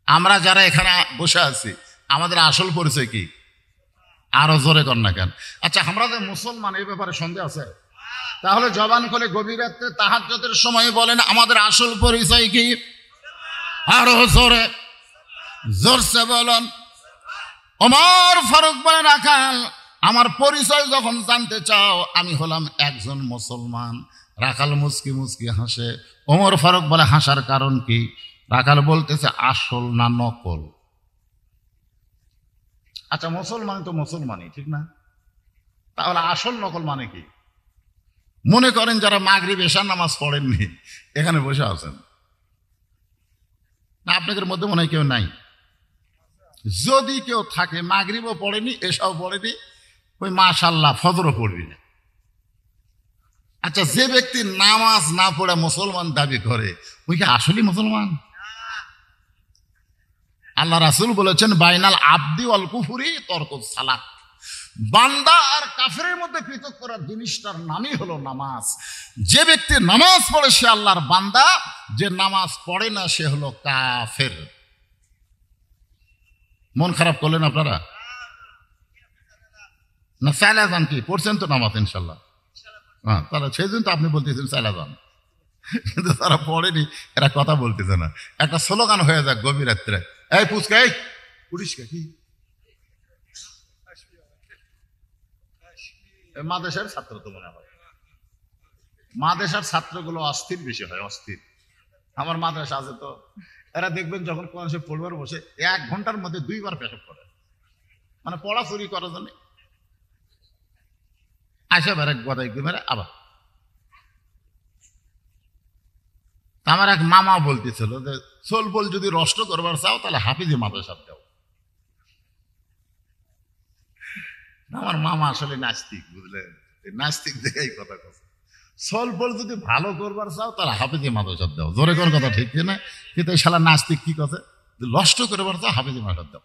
আমরা যারা এখানে বসে আছি, আমাদের আসল পরিচয় কি? আরো জোরে কর না কেন? আচ্ছা, আমরা যে মুসলমান, এই ব্যাপারে সন্দেহ আছে? তাহলে জবান করে গভীর রাতে তাহাজ্জুদের সময় বলেন, আমাদের আসল পরিচয় কি? আরো জোরে, জোরসে বলুন। ওমর ফারুক বলে, রাখাল আমার পরিচয় যখন জানতে চাও, আমি হলাম একজন মুসলমান। রাখাল মুচকি মুচকি হাসে। ওমর ফারুক বলে, হাসার কারণ কি? রাখাল বলতেছে, আসল না নকল? আচ্ছা, মুসলমান তো মুসলমানই, ঠিক না? তাহলে আসল নকল মানে কি? মনে করেন যারা মাগরিব এশার নামাজ পড়েননি, এখানে বসে আছেন না, আপনাদের মধ্যে মনে হয় কেউ নাই। যদি কেউ থাকে মাগরিবও পড়েনি, এশাও পড়েনি, ওই মাশাআল্লাহ ফজরও পড়বি না। আচ্ছা, যে ব্যক্তি নামাজ না পড়ে মুসলমান দাবি করে, ওই কি আসলেই মুসলমান? আল্লাহ রাসূল বলেছেন, বাইনাল আবদি ওয়াল কুফরি তরকুস সালাত। বান্দা আর কাফেরের মধ্যে পৃথক করার জিনিসটার নামই হলো নামাজ। যে ব্যক্তি নামাজ পড়ে সে আল্লাহর বান্দা, যে নামাজ পড়ে না সে হলো কাফের। মন খারাপ করলেন আপনারা? না সালাজান কি পড়ছেন তো নামাজ ইনশাল্লাহ? হ্যাঁ, তারা সেই জন্য তো আপনি বলতেছেন সালাজান, কিন্তু তারা পড়েনি, এরা কথা বলতেছে না। একটা স্লোগান হয়ে যাক গভীর রাত্রে, এই পুচকা, এই উড়িস কি? মাদেশের ছাত্র তো মনে হয়, মাদেশের ছাত্রগুলো অস্থির বেশি হয়, অস্থির। আমার মাদ্রাসা আছে তো, এরা দেখবেন যখন কোন সে পড়বার বসে 1 ঘন্টার মধ্যে 2 বার পেশাব করে, মানে পড়া চুরি করার জন্য। আসে বেড়ে গদাই মেরে আবার। আমার এক মামা বলতেছিল যে সোলপোল যদি রষ্ট করবার চাও তাহলে হাফিজি মাদ্রাসা দাও। আমার মামা আসলে নাস্তিক, বুঝলেন? নাস্তিক দেখে এই কথা কথা। সোলপোল যদি ভালো করবার চাও তাহলে হাফিজি মাদ্রাসা দাও। জোরে কোন কথা ঠিক না? কিন্তু এই শালা নাস্তিক কি কথা, নষ্ট করবার চাও হাফিজি মাদ্রাসা দাও।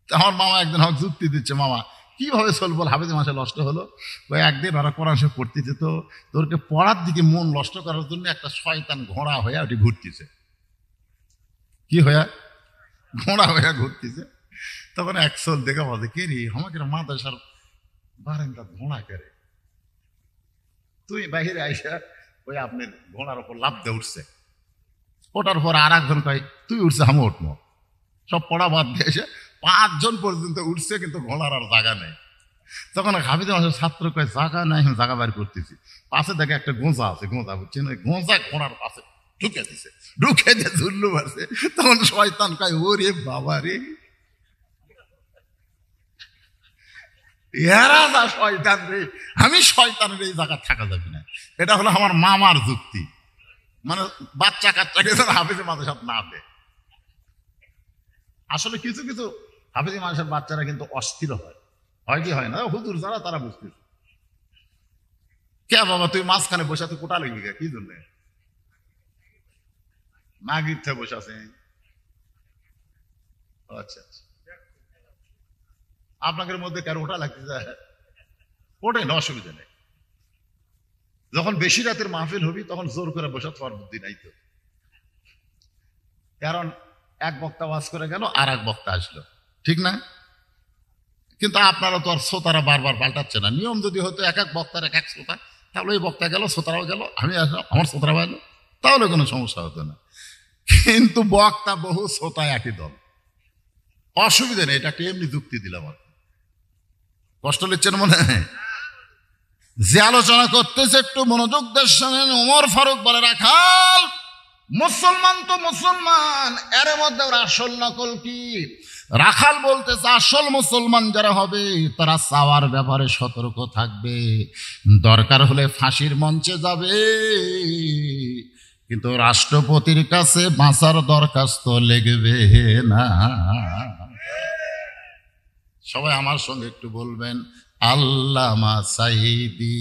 আমার মামা একদিন আমাকে যুক্তি দিচ্ছে, মামা কিভাবে সোলপোল হাফিজি মাদ্রাসা নষ্ট হলো? ওই একদিন ওরা কোরআন শরীফ পড়তেছে তো, তোরকে পড়ার দিকে মন নষ্ট করার জন্য একটা শয়তান ঘোড়া হয়ে ওটি ঘুরতেছে। কি হয়ে? ঘোড়া হয়ে ঘুরতেছে। তখন এক সোল দেখে বলছে, কে রে আমাকে মাদ্রাসার বারান্দা ঘোড়া করে, তুই বাহিরে আইসা ওই আপনার ঘোড়ার উপর লাফ দিয়ে উঠছে। ওটার পর আর একজন কয়, তুই উঠছে আমি উঠবো। সব পড়া বাদ দিয়ে এসে 5 জন পর্যন্ত উঠছে, কিন্তু ঘোড়ার আর জায়গা নেই। তখন হাফিজ মাদ্রাসার ছাত্র কয়, জায়গা নাই, আমি জায়গা বাড়ি করতেছি। পাশে দেখে একটা গোঁজা আছে, গোঁজা বুঝছেন, ওই গোঁজা ঘোড়ার পাশে ঢুকে দিছে, ঢুকে দিয়ে ঝুল্লু মারছে। তখন শয়তান কয়, ওরে বাবা রে, এরা যা শয়তান রে, আমি শয়তানের এই জায়গা থাকা যাবে না। এটা হলো আমার মামার যুক্তি, মানে বাচ্চা কাচ্চাকে যেন হাফিজে মাদ্রাসা না দেয়। আসলে কিছু কিছু হাফিজি মানুষের বাচ্চারা কিন্তু অস্থির হয়, হয় কি হয় না? হুজুর যারা তারা বুঝতেছে। কে বাবা তুই মাঝখানে বসে তুই কোটা লেগে কি জন্য? মাগরিব থেকে বসে আছে। আচ্ছা আচ্ছা, আপনাদের মধ্যে কারো ওটা লাগতে যায়, ওটাই না, অসুবিধা নেই। যখন বেশি রাতের মাহফিল হবি তখন জোর করে বসে তোমার বুদ্ধি নাই তো। কারণ এক বক্তা ওয়াজ করে গেল, আর এক বক্তা আসলো, ঠিক না? কিন্তু আপনারা তো আর শ্রোতারা বারবার পাল্টাচ্ছে না। নিয়ম যদি হতো এক এক বক্তার এক এক শ্রোতা, তাহলে ওই বক্তা গেল, শ্রোতারাও গেল, আমি আসলাম, আমার শ্রোতারা গেল, তাহলে কোনো সমস্যা হতো না। কিন্তু বক্তা বহু, শ্রোতা একই দল, অসুবিধা নেই। এটা একটা এমনি যুক্তি দিলাম আর কি। কষ্ট লিখছেন মনে হয়? যে আলোচনা করতেছে একটু মনোযোগ দিয়ে শোনেন। ওমর ফারুক বলে, রাখাল মুসলমান তো মুসলমান, এর মধ্যে ওর আসল নকল কি? রাখাল বলতেছে, আসল মুসলমান যারা হবে তারা চাওয়ার ব্যাপারে সতর্ক থাকবে, দরকার হলে ফাঁসির মঞ্চে যাবে, কিন্তু রাষ্ট্রপতির কাছে বাঁচার দরখাস্ত লিখবে না। সবাই আমার সঙ্গে একটু বলবেন, আল্লামা সাইদি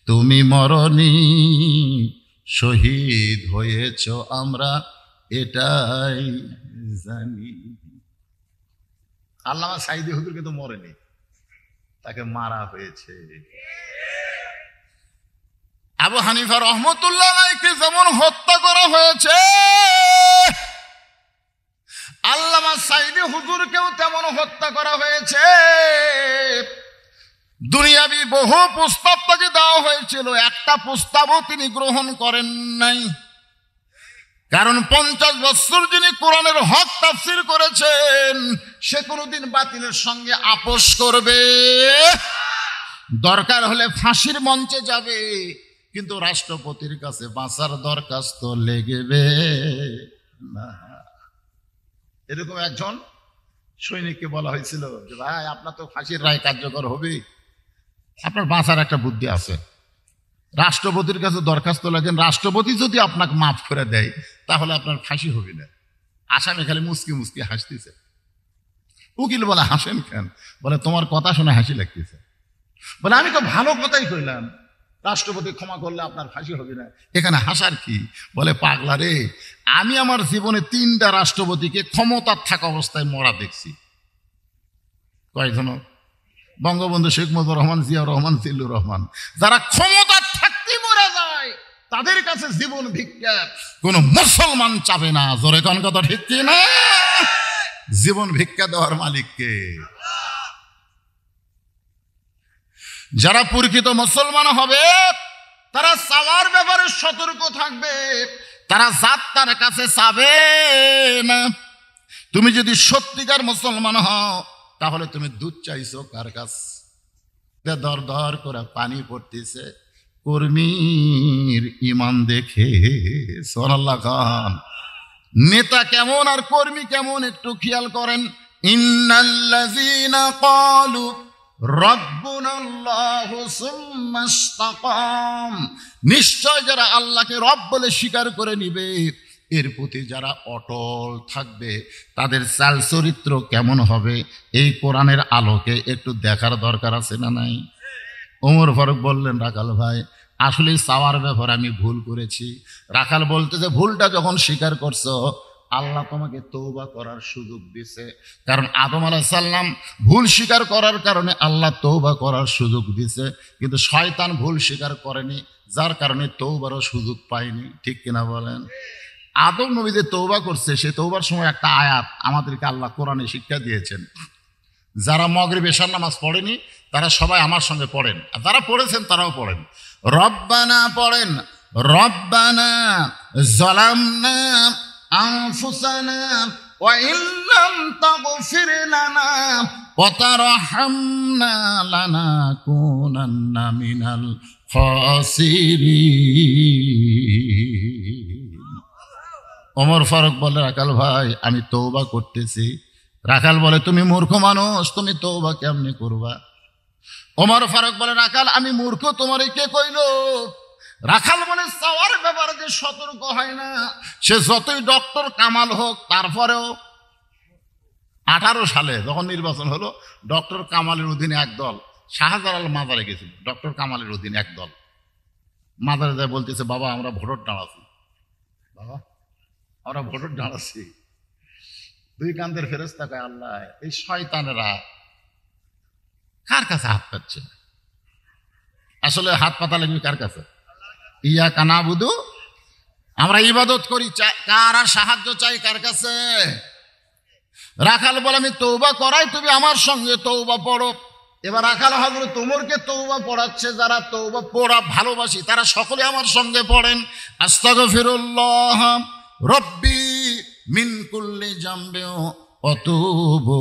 তুমি মরনি, শহীদ হয়েছ আমরা এটাই জানি। আল্লামা সাইদি হুজুরকে তো মরেনি, তাকে মারা হয়েছে। আবু হানিফা রহমতুল্লাহ আলাইহিকে যেমন হত্যা করা হয়েছে, আল্লামা সাইদি হুজুরকেও তেমন হত্যা করা হয়েছে। দুনিয়াবি বহু প্রস্তাব তাকে দেওয়া হয়েছিল, একটা প্রস্তাবও তিনি গ্রহণ করেন নাই। কারণ 50 বছর যিনি কোরআনের হক তাফসীর করেছেন, সে কোনোদিন বাতিলের সঙ্গে আপোষ করবে, দরকার হলে ফাঁসির মঞ্চে যাবে, কিন্তু রাষ্ট্রপতির কাছে বাঁচার দরখাস্ত লিখবে না। এরকম একজন সৈনিককে বলা হয়েছিল যে, ভাই আপনার তো ফাঁসির রায় কার্যকর হবে, আপনার বাঁচার একটা বুদ্ধি আছে, রাষ্ট্রপতির কাছে দরখাস্ত লাগেন, রাষ্ট্রপতি যদি আপনাকে মাফ করে দেয় তাহলে আপনার ফাঁসি হবে না। আসামি খালি মুসকি মুসকি হাসতেছে। উকিল বলে, হাসেন কেন? বলে, তোমার কথা শুনে হাসি লাগতেছে। বলে, আমি তো ভালো কথাই কইলাম, রাষ্ট্রপতি ক্ষমা করলে আপনার ফাঁসি হবে না, এখানে হাসার কি? বলে, পাগলা রে, আমি আমার জীবনে 3টা রাষ্ট্রপতিকে ক্ষমতার থাকা অবস্থায় মরা দেখছি। কয়েকজন? বঙ্গবন্ধু শেখ মুজিবুর রহমান, জিয়াউর রহমান, জিল্লুর রহমান। যারা ক্ষমতার থাকতে মরে যায় তাদের কাছে জীবন ভিক্ষা কোন মুসলমান চাবে না। জোরে কোন কথা ঠিক কি না? জীবন ভিক্ষা দেওয়ার মালিককে। যারা প্রকৃত মুসলমান হবে তারা চাওয়ার ব্যাপারে সতর্ক থাকবে, তারা জাত তার কাছে চাবে না। তুমি যদি সত্যিকার মুসলমান হও তাহলে তুমি দুধ চাইছো কার কাছ? দর দর করে পানি পড়তেছে কর্মীর ইমান দেখে। সুবহানাল্লাহ খান। নেতা কেমন আর কর্মী কেমন একটু খেয়াল করেন। ইন্নাল্লাযীনা ক্বালু রাব্বুনাল্লাহু সুম্মা ইসতাকাম, নিশ্চয় যারা আল্লাহকে রব বলে স্বীকার করে নিবে, এর প্রতি যারা অটল থাকবে, তাদের চাল চরিত্র কেমন হবে এই কোরআনের আলোকে একটু দেখার দরকার আছে না নাই? ওমর ফারুক বললেন, রাখাল ভাই আসলে চাওয়ার ব্যাপারে আমি ভুল করেছি। রাখাল বলতে যে, ভুলটা যখন স্বীকার করছো আল্লাহ তোমাকে তওবা করার সুযোগ দিছে। কারণ আদম আলাইহিস সালাম ভুল স্বীকার করার কারণে আল্লাহ তওবা করার সুযোগ দিছে, কিন্তু শয়তান ভুল স্বীকার করেনি, যার কারণে তওবারও সুযোগ পায়নি। ঠিক কিনা বলেন? আদম নবী যে তওবা করছে, সে তওবার সময় একটা আয়াত আমাদেরকে আল্লাহ কোরআনে শিক্ষা দিয়েছেন। যারা মাগরিব এশার নামাজ পড়েনি তারা সবাই আমার সঙ্গে পড়েন, আর যারা পড়েছেন তারাও পড়েন। রব্বানা পড়েন, রব্বানা যালামনা আনফুসানা ওয়া ইল্লাম তাগফির লানা ওয়া তারহামনা লানাকুনান্না মিনাল খাসিরিন। ওমর ফারুক বলে, রাখাল ভাই আমি তওবা করতেছি। রাখাল বলে, তুমি মূর্খ মানুষ, তুমি তওবা কেমনে করবা? ওমর ফারুক বলে, রাখাল আমি মূর্খ তোমার কে কইল? রাখাল বলে, চাওয়ার ব্যাপারে যে সতর্ক হয় না, সে যতই ডক্টর কামাল হোক, তারপরেও 18 সালে যখন নির্বাচন হলো, ডক্টর কামালের অধীনে একদল শাহজালাল মাজারে গেছিল, ডক্টর কামালের অধীনে একদল মাজারে যায় বলতেছে, বাবা আমরা ভোটার দাঁড়াচ্ছি, বাবা আমরা ভোটার দাঁড়াচ্ছি। দুই কান্দের ফেরেশতা কয়, আল্লাহ এই শয়তানেরা কার কাছে হাত পাচ্ছে? আসলে হাত পাতা লাগবে কার কাছে? ইয়াকা নাবুদু, আমরা ইবাদত করি, কার আর সাহায্য চাই কার কাছে? রাখাল বলে, আমি তওবা করাই, তুমি আমার সঙ্গে তওবা পড়ো। এবার রাখাল হযরত ওমরকে তওবা পড়াচ্ছে। যারা তওবা পড়া ভালোবাসি তারা সকলে আমার সঙ্গে পড়েন, আস্তাগফিরুল্লাহ রব্বি মিন কুল্লি জামবি ওয়া তুবু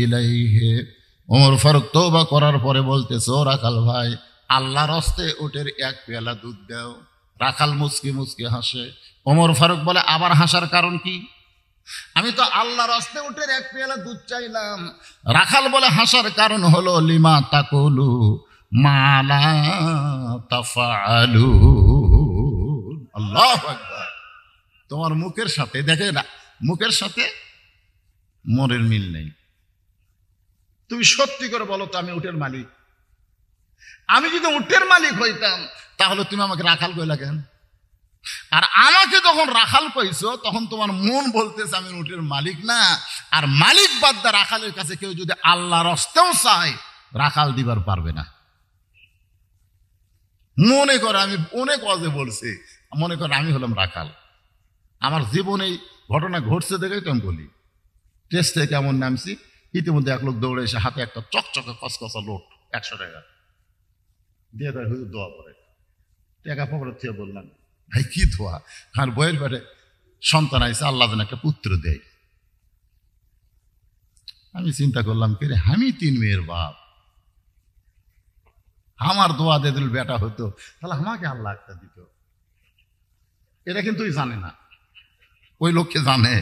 ইলাইহি। ওমর ফারুক তওবা করার পরে বলতেছে, ও রাখাল ভাই, আল্লাহর হস্তে উটের এক পেয়ালা দুধ দাও। রাখাল মুচকি মুচকি হাসে। ওমর ফারুক বলে, আবার হাসার কারণ কি? আমি তো আল্লাহর হস্তে উটের এক পেয়ালা দুধ চাইলাম। রাখাল বলে, হাসার কারণ হলো লিমা তাকুলু মালা তাফআলু। আল্লাহু আকবার। তোমার মুখের সাথে দেখে না, মুখের সাথে মনের মিল নেই। তুমি সত্যি করে বলো তো, আমি উটের মালিক? আমি যদি উটের মালিক হইতাম তাহলে তুমি আমাকে রাখাল কইলা কেন? আর আমাকে যখন রাখাল কইছো তখন তোমার মন বলতেছে আমি উটের মালিক না। আর মালিক বাদ্দা রাখালের কাছে কেউ যদি আল্লাহর হস্তেও চায়, রাখাল দিবার পারবে না। মনে করে আমি অনেক অজে বলছি, মনে করে আমি হলাম রাখাল। আমার জীবনে এই ঘটনা ঘটছে দেখেই তো আমি বলি। টেস্ট থেকে কেমন নামছি, ইতিমধ্যে এক লোক দৌড়ে এসে হাতে একটা চকচকে কসকসা লোট 100 টাকা দিয়ে দেয়, হুজুর দোয়া করে। টাকা পকেটের থেকে বললাম, ভাই কি ধোয়া? আর বইয়ের পেটে সন্তান আইসে, আল্লাহ যেন একটা পুত্র দেয়। আমি চিন্তা করলাম, কে রে, আমি 3 মেয়ের বাপ, আমার দোয়া দিয়ে দিল বেটা হতো, তাহলে আমাকে আল্লাহ একটা দিত। এটা কিন্তু জানে না, ওই লোককে জানে।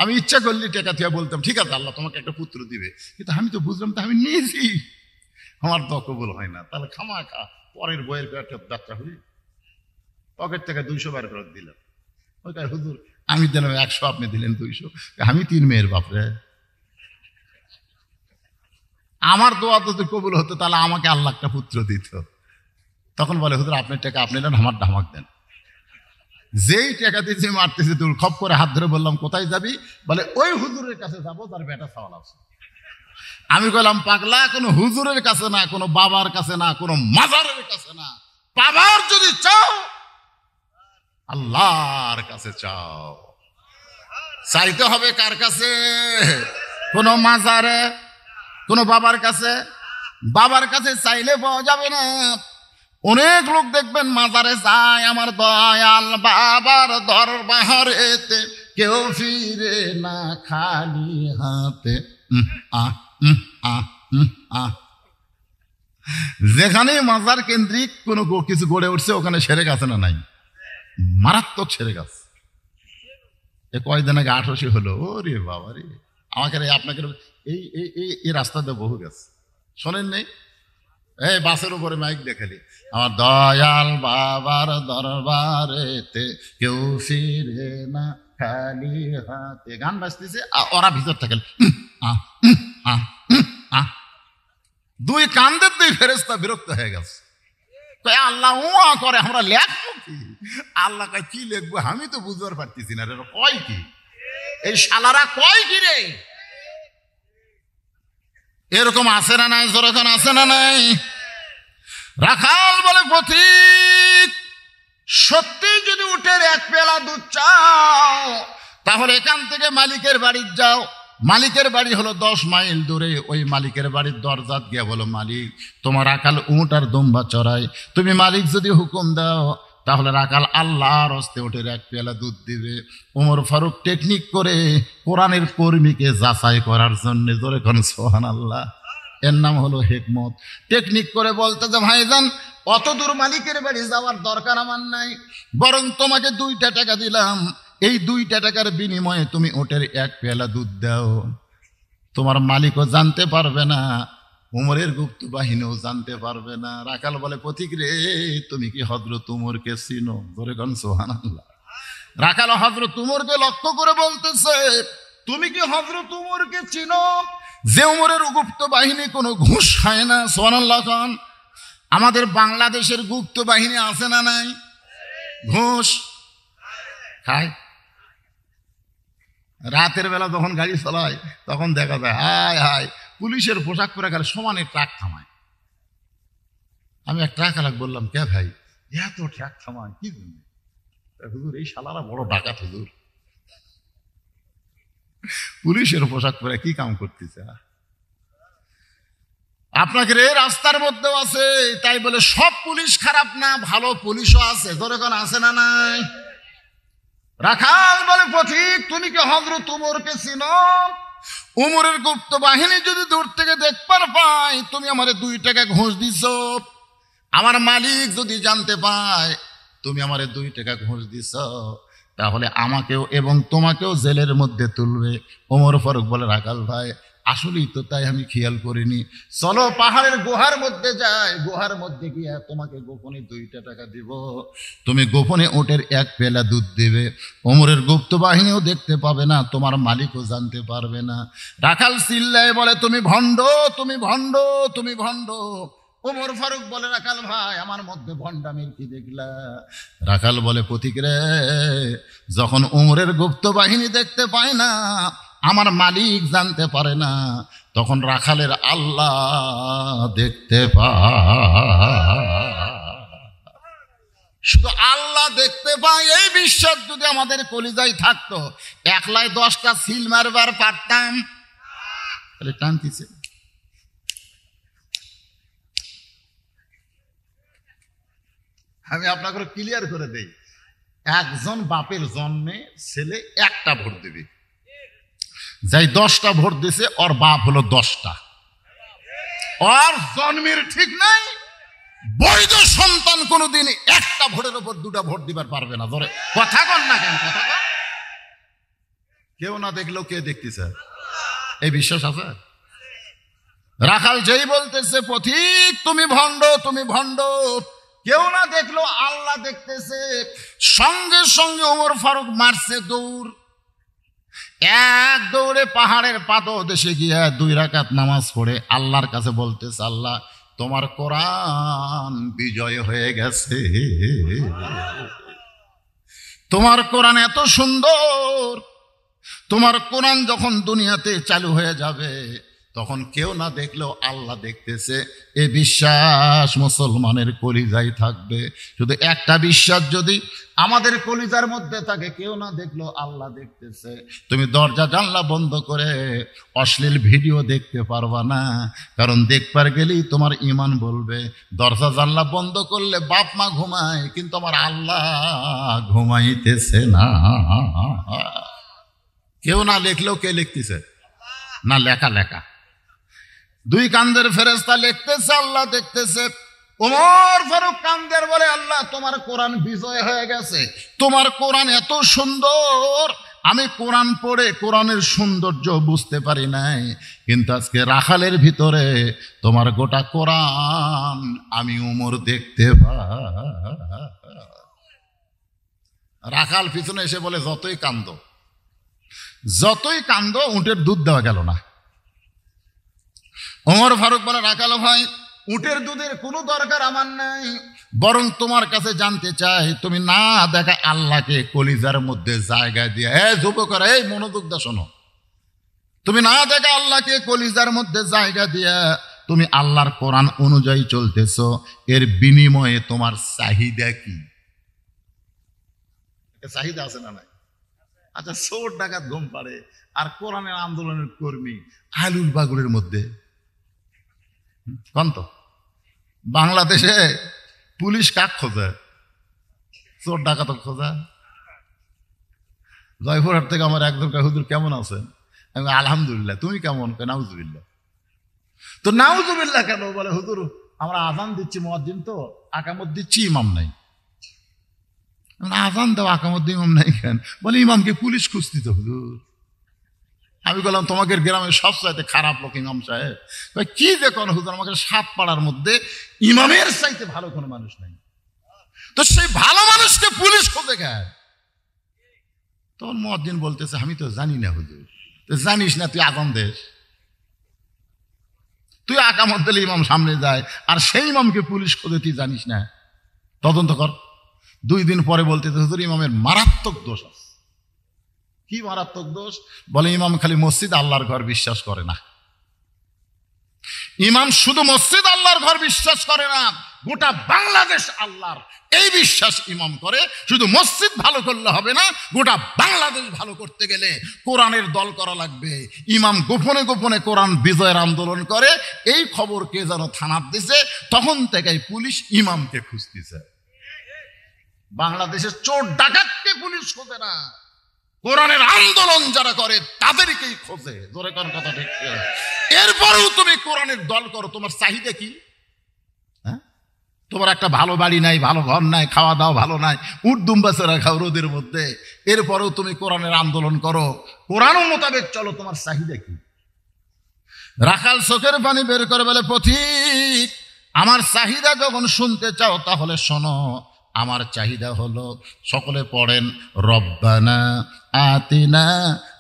আমি ইচ্ছা করলে টাকা থেকে বলতাম, ঠিক আছে আল্লাহ তোমাকে একটা পুত্র দিবে, কিন্তু আমি তো বুঝলাম তো আমি নিয়েছি, আমার তো কবুল হয় না। তাহলে খামাখা পরের বইয়ের পেটে বাচ্চা হই, পকেট থেকে 200 বার করে দিলাম। ওইটা হুজুর আমি দিলাম 100, আপনি দিলেন 200। আমি 3 মেয়ের বাপরে, আমার দোয়া যদি কবুল হতো তাহলে আমাকে আল্লাহ একটা পুত্র দিত। তখন বলে, হুজুর আপনার টাকা আপনি নেন, আমার ধামাক দেন। যেই টাকা দিয়েছি মারতেছি, দূর খপ করে হাত ধরে বললাম, কোথায় যাবি? বলে ওই হুজুরের কাছে যাবো, তার বেটা সওয়াল আছে। আমি বললাম, পাগলা, কোনো হুজুরের কাছে না, কোনো বাবার কাছে না, কোনো মাজারের কাছে না। বাবার যদি চাও আল্লাহর কাছে চাও। চাইতে হবে কার কাছে? কোনো মাজারে, কোনো বাবার কাছে? বাবার কাছে চাইলে পাওয়া যাবে না। অনেক লোক দেখবেন মাজারে যায়, আমার দয়াল বাবার দরবারেতে কেউ ফিরে না খালি হাতে। যেখানে মাজার কেন্দ্রিক কোনো কিছু গড়ে উঠছে, ওখানে সেরে গাছে না নাই, মারাত্মক সেরে গাছ। এ কয়দিন আগে 800 হলো। ওরে বাবা রে, আমাকে আপনাকে এই রাস্তা দিয়ে বহু গেছে, শোনেন নেই? এই বাসের উপরে মাইক দেখালি, আমার দয়াল বাবার দরবারেতে কেউ ফিরে না খালি হাতে, গান বাজতেছে, ওরা ভিতর থেকে 2 কান্দের 2 ফেরেশতা বিরক্ত হয়ে গেছে। আল্লাহ উয়া করে, আমরা লেখবো কি? আল্লাহ কয়, কি লিখবো আমি তো বুঝতে পারতেছি না। কয় কি এই শালারা, কয় কি রে? এরকম আছে না নাই? যেরকম আছে না নাই? রাখাল বলে, পথিক, সত্যি যদি উটের এক পেয়ালা দুধ চাও তাহলে এখান থেকে মালিকের বাড়ি যাও। মালিকের বাড়ি হলো 10 মাইল দূরে। ওই মালিকের বাড়ির দরজাত গিয়ে বলো, মালিক, তোমার রাখাল উট আর দুম্বা চড়াই, তুমি মালিক যদি হুকুম দাও তাহলে রাখাল আল্লাহর হস্তে উটের এক পেয়ালা দুধ দিবে। ওমর ফারুক টেকনিক করে কোরআনের কর্মীকে যাচাই করার জন্য, জোরে কোন সুবহানাল্লাহ, এর নাম হলো হিকমত। টেকনিক করে বলতে যে, ভাইজান, অত দূর মালিকের বাড়ি যাওয়ার দরকার আমার নাই, বরং তোমাকে 2টা টাকা দিলাম, এই 2টা টাকার বিনিময়ে তুমি ওটের এক পেয়ালা দুধ দাও। তোমার মালিকও জানতে পারবে না, উমরের গুপ্ত বাহিনীও জানতে পারবে না। রাখাল বলে, পথিক রে, তুমি কি হযরত উমরকে চিনো? ধরে কোন সুবহানাল্লাহ। রাখাল হযরত উমরকে লক্ষ্য করে বলতেছে, তুমি কি হযরত উমরকে চিনো? যে উমরের গুপ্ত বাহিনী কোনো ঘুষ খায় না। সুবহানাল্লাহ খান। আমাদের বাংলাদেশের গুপ্ত বাহিনী আছে না নাই? ঘুষ খায়। রাতের বেলা যখন গাড়ি চালায় তখন দেখা যায়, হায় হায়, পুলিশের পোশাক পরে গেলে সমানে ট্রাক থামায়। আমি এক ট্রাক চালক বললাম, কে ভাই এত ট্রাক থামায় কি জন্য? হুজুর, এই শালারা বড় ডাকাত হুজুর, পুলিশের পোশাক পরে কি কাম করতেছে? আপনাকে এই রাস্তার মধ্যেও আছে, তাই বলে সব পুলিশ খারাপ না, ভালো পুলিশও আছে। ধরে কোন আছে না নাই? রাখাল বলে পথিক, তুমি কি হযরত উমরকে চিনো? উমরের গুপ্ত বাহিনী যদি দূর থেকে দেখবার পায় তুমি আমারে 2 টাকা ঘুষ দিছো, আমার মালিক যদি জানতে পায় তুমি আমারে 2 টাকা ঘুষ দিছো, তাহলে আমাকেও এবং তোমাকেও জেলের মধ্যে তুলবে। ওমর ফারুক বলে, রাখাল ভাই আসলেই তো তাই, আমি খেয়াল করিনি। চলো পাহাড়ের গুহার মধ্যে যাই, গুহার মধ্যে গিয়ে তোমাকে গোপনে 2 টাকা দিব, তুমি গোপনে ওটের 1 পেলা দুধ দিবে। ওমরের গুপ্ত বাহিনীও দেখতে পাবে না, তোমার মালিকও জানতে পারবে না। রাখাল চিল্লায় বলে, তুমি ভণ্ড, তুমি ভণ্ড, তুমি ভণ্ড। ওমর ফারুক বলে, রাখাল ভাই আমার মধ্যে ভণ্ডামির কি দেখলা? রাখাল বলে, পথিক রে, যখন ওমরের গুপ্ত বাহিনী দেখতে পায় না, আমার মালিক জানতে পারে না, তখন রাখালের আল্লাহ দেখতে পায়। শুধু আল্লাহ দেখতে পায় এই বিশ্বাস যদি আমাদের কলিজায় থাকতো, একলাই 10টা সিল মারবার পারতাম। তাহলে টানতিছে। আমি আপনাকে ক্লিয়ার করে দেই, একজন বাপের জন্মে ছেলে 1টা ভোট দেবে, যাই 10টা ভোট দিছে ওর বাপ হলো 10টা। ওর জন্মের ঠিক নাই, বৈধ সন্তান কোনোদিন 1টা ভোটের উপর 2টা ভোট দিবার পারবে না। ধরে কথা কন না কেন? কথা কন। কেউ না দেখলেও কে দেখতেছে? এই বিশ্বাস আছে? রাখাল যেই বলতেছে পথিক তুমি ভণ্ড, তুমি ভণ্ড, কেউ না দেখলো আল্লাহ দেখতেছে, সঙ্গে সঙ্গে ওমর ফারুক মারছে দৌড়। 1 দৌড়ে পাহাড়ের পাদদেশে গিয়া 2 রাকাত নামাজ পড়ে আল্লাহর কাছে বলতেছে, আল্লাহ তোমার কোরআন বিজয় হয়ে গেছে, তোমার কোরআন এত সুন্দর, তোমার কোরআন যখন দুনিয়াতে চালু হয়ে যাবে তখন কেউ না দেখলেও আল্লাহ দেখতেছে। এ বিশ্বাস মুসলমানের কলিজায় থাকবে। শুধু একটা বিশ্বাস যদি আমাদের কলিজার মধ্যে থাকে, কেউ না দেখলেও আল্লাহ দেখতেছে। তুমি দরজা জানলা বন্ধ করে অশ্লীল ভিডিও দেখতে পারবা না, কারণ দেখবার গেলেই তোমার ঈমান বলবে। দরজা জানলা বন্ধ করলে বাপ মা ঘুমায়, কিন্তু আমার আল্লাহ ঘুমাইতেছে না। কেউ না লিখলেও কে লিখতেছে? না লেখা লেখা 2 কান্দের ফেরেশতা লিখতেছে, আল্লাহ দেখতেছে। ওমর ফারুক কান্দের বলে, আল্লাহ তোমার কোরআন বিজয় হয়ে গেছে, তোমার কোরআন এত সুন্দর, আমি কোরআন পড়ে কোরআনের সৌন্দর্য বুঝতে পারি নাই, কিন্তু আজকে রাখালের ভিতরে তোমার গোটা কোরআন আমি ওমর দেখতে পাই। রাখাল পিছনে এসে বলে, যতই কান্দো উটের দুধ দেওয়া গেল না। ওমর ফারুক বলে, রাখাল ভাই উটের দুধের কোনো দরকার আমার নাই, বরং তোমার কাছে জানতে চাই তুমি না দেখা আল্লাহকে কলিজার মধ্যে জায়গা দিয়ে, যুবকরা এই মনোযোগ দিয়ে শোনো, তুমি না দেখা আল্লাহকে কলিজার মধ্যে জায়গা দিয়া তুমি আল্লাহর কোরআন অনুযায়ী চলতেছো, এর বিনিময়ে তোমার চাহিদা কি? চাহিদা আছে না নাই? আচ্ছা, চোর ডাকাত ঘুম পাড়ে আর কোরআনের আন্দোলনের কর্মী আলুল বাগুলের মধ্যে কন্ত বাংলাদেশে পুলিশ কাক খোঁজে? চোর ডাকাত খোঁজা। জয়পুরহাট থেকে আমার একজন হুজুর কেমন আছেন? আমি আলহামদুলিল্লাহ। তুমি কেমন? নাউজুবিল্লাহ। তো নাউজুবিল্লাহ কেন বলে? হুজুর আমরা আজান দিচ্ছি, মুয়াজ্জিন তো আকামত দিচ্ছি, ইমাম নাই। আজান দাও, আকামত ইমাম নাই কেন? বলে ইমামকে পুলিশ খুঁজতি তো হুজুর। আমি বললাম তোমাকে গ্রামের সবচাইতে খারাপ লোক ইমাম সাহেব। কি যে কোন হুজুর, আমাকে 7 পাড়ার মধ্যে ইমামের চাইতে ভালো কোনো মানুষ নাই, তো সেই ভালো মানুষকে পুলিশ খোঁজে গায়। তখন মুয়াজ্জিন বলতেছে, আমি তো জানি না হুজুর। জানিস না? তুই আজান দেশ, তুই আকামত দিলে ইমাম সামনে যায়, আর সেই ইমামকে পুলিশ খোঁজে তুই জানিস না? তদন্ত কর। 2 দিন পরে বলতেছে, হুজুর ইমামের মারাত্মক দোষ আছে। কি মারাত্মক দোষ? বলে ইমাম খালি মসজিদ আল্লাহর ঘর বিশ্বাস করে না। ইমাম শুধু মসজিদ আল্লাহর ঘর বিশ্বাস করে না, গোটা বাংলাদেশ আল্লাহর, এই বিশ্বাস ইমাম করে। শুধু মসজিদ ভালো করলে হবে না, গোটা বাংলাদেশ ভালো করতে গেলে কোরআনের দল করা লাগবে। ইমাম গোপনে গোপনে কোরআন বিজয়ের আন্দোলন করে, এই খবর কে যেন থানার দিছে, তখন থেকে পুলিশ ইমামকে খুঁজতেছে। বাংলাদেশের চোর ডাকাতকে পুলিশ খোঁজে না, কোরআনের আন্দোলন যারা করে তাদেরকেই খোঁজে। জোরে কোন কথা ঠিক? এরপরেও তুমি কোরআনের দল করো, তোমার চাহিদা কি? তোমার একটা ভালো বাড়ি নাই, ভালো ঘর নাই, খাওয়া দাওয়া ভালো নাই, উট দুম্বা চড়া খাও রোদের মধ্যে, এরপরেও তুমি কোরআনের আন্দোলন করো, কোরআন মোতাবেক চলো, তোমার চাহিদা কি? রাখাল চোখের পানি বের করে বলে, পথিক আমার চাহিদা যখন শুনতে চাও তাহলে শোনো। আমার চাহিদা হলো, সকলে পড়েন, রব্বানা আতিনা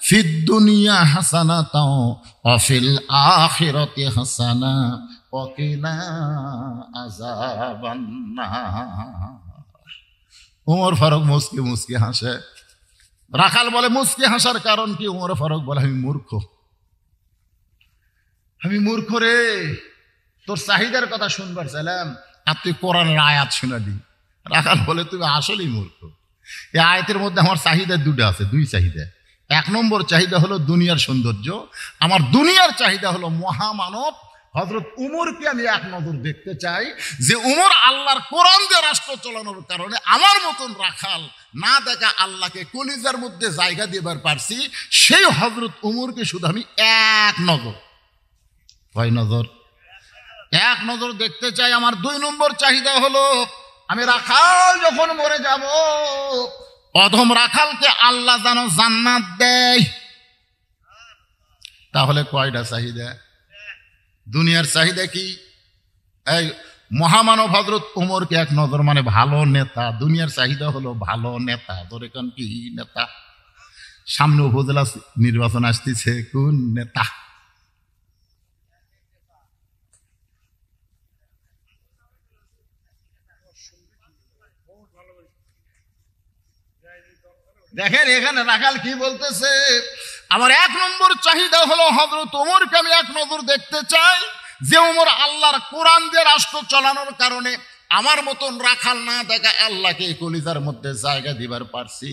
ফিদ দুনিয়া হাসানাতাও ওয়া ফিল আখিরাতি হাসানা ওয়া কিনা আযাবান নার। ওমর ফারুক মুস্কি মুস্কি হাসে। রাখাল বলে, মুস্কি হাসার কারণ কি? ওমর ফারুক বলে, আমি মূর্খ, আমি মূর্খ রে, তোর চাহিদার কথা শুনবার চাইলাম আর তুই কোরআনের আয়াত শুনালি। রাখাল বলে, তুমি আসলেই মূর্খ। এই আয়াতের মধ্যে আমার চাহিদা দুটো আছে, দুই চাহিদা। এক নম্বর চাহিদা হলো দুনিয়ার সৌন্দর্য, আমার দুনিয়ার চাহিদা হলো মহামানব হযরত উমরকে আমি এক নজর দেখতে চাই, যে উমর আল্লাহর কোরআন দিয়ে রাষ্ট্র চালানোর কারণে আমার মতন রাখাল না দেখা আল্লাহকে কলিজার মধ্যে জায়গা দিবার পারছি, সেই হযরত উমরকে শুধু আমি এক নজর, কয় নজর? এক নজর দেখতে চাই। আমার দুই নম্বর চাহিদা হলো, আমি রাখাল যখন মরে যাব, অধম রাখালকে আল্লাহ যেন জান্নাত দেয়। তাহলে কয়টা চাহিদা? দুনিয়ার চাহিদা কি? এই মহামানব হযরত উমরকে এক নজর, মানে ভালো নেতা। দুনিয়ার চাহিদা হলো ভালো নেতা। ধরে কোন কি নেতা? সামনে উপজেলা নির্বাচন আসতেছে, কোন নেতা? দেখেন এখানে রাখাল কি বলতেছে, আমার এক নম্বর চাহিদা হলো হযরত ওমরকে আমি এক নজর দেখতে চাই, যে ওমর আল্লাহর কোরআন দিয়ে রাষ্ট্র চালানোর কারণে আমার মতন রাখাল না দেখা আল্লাহকে কলিজার মধ্যে জায়গা দিবার পারছি,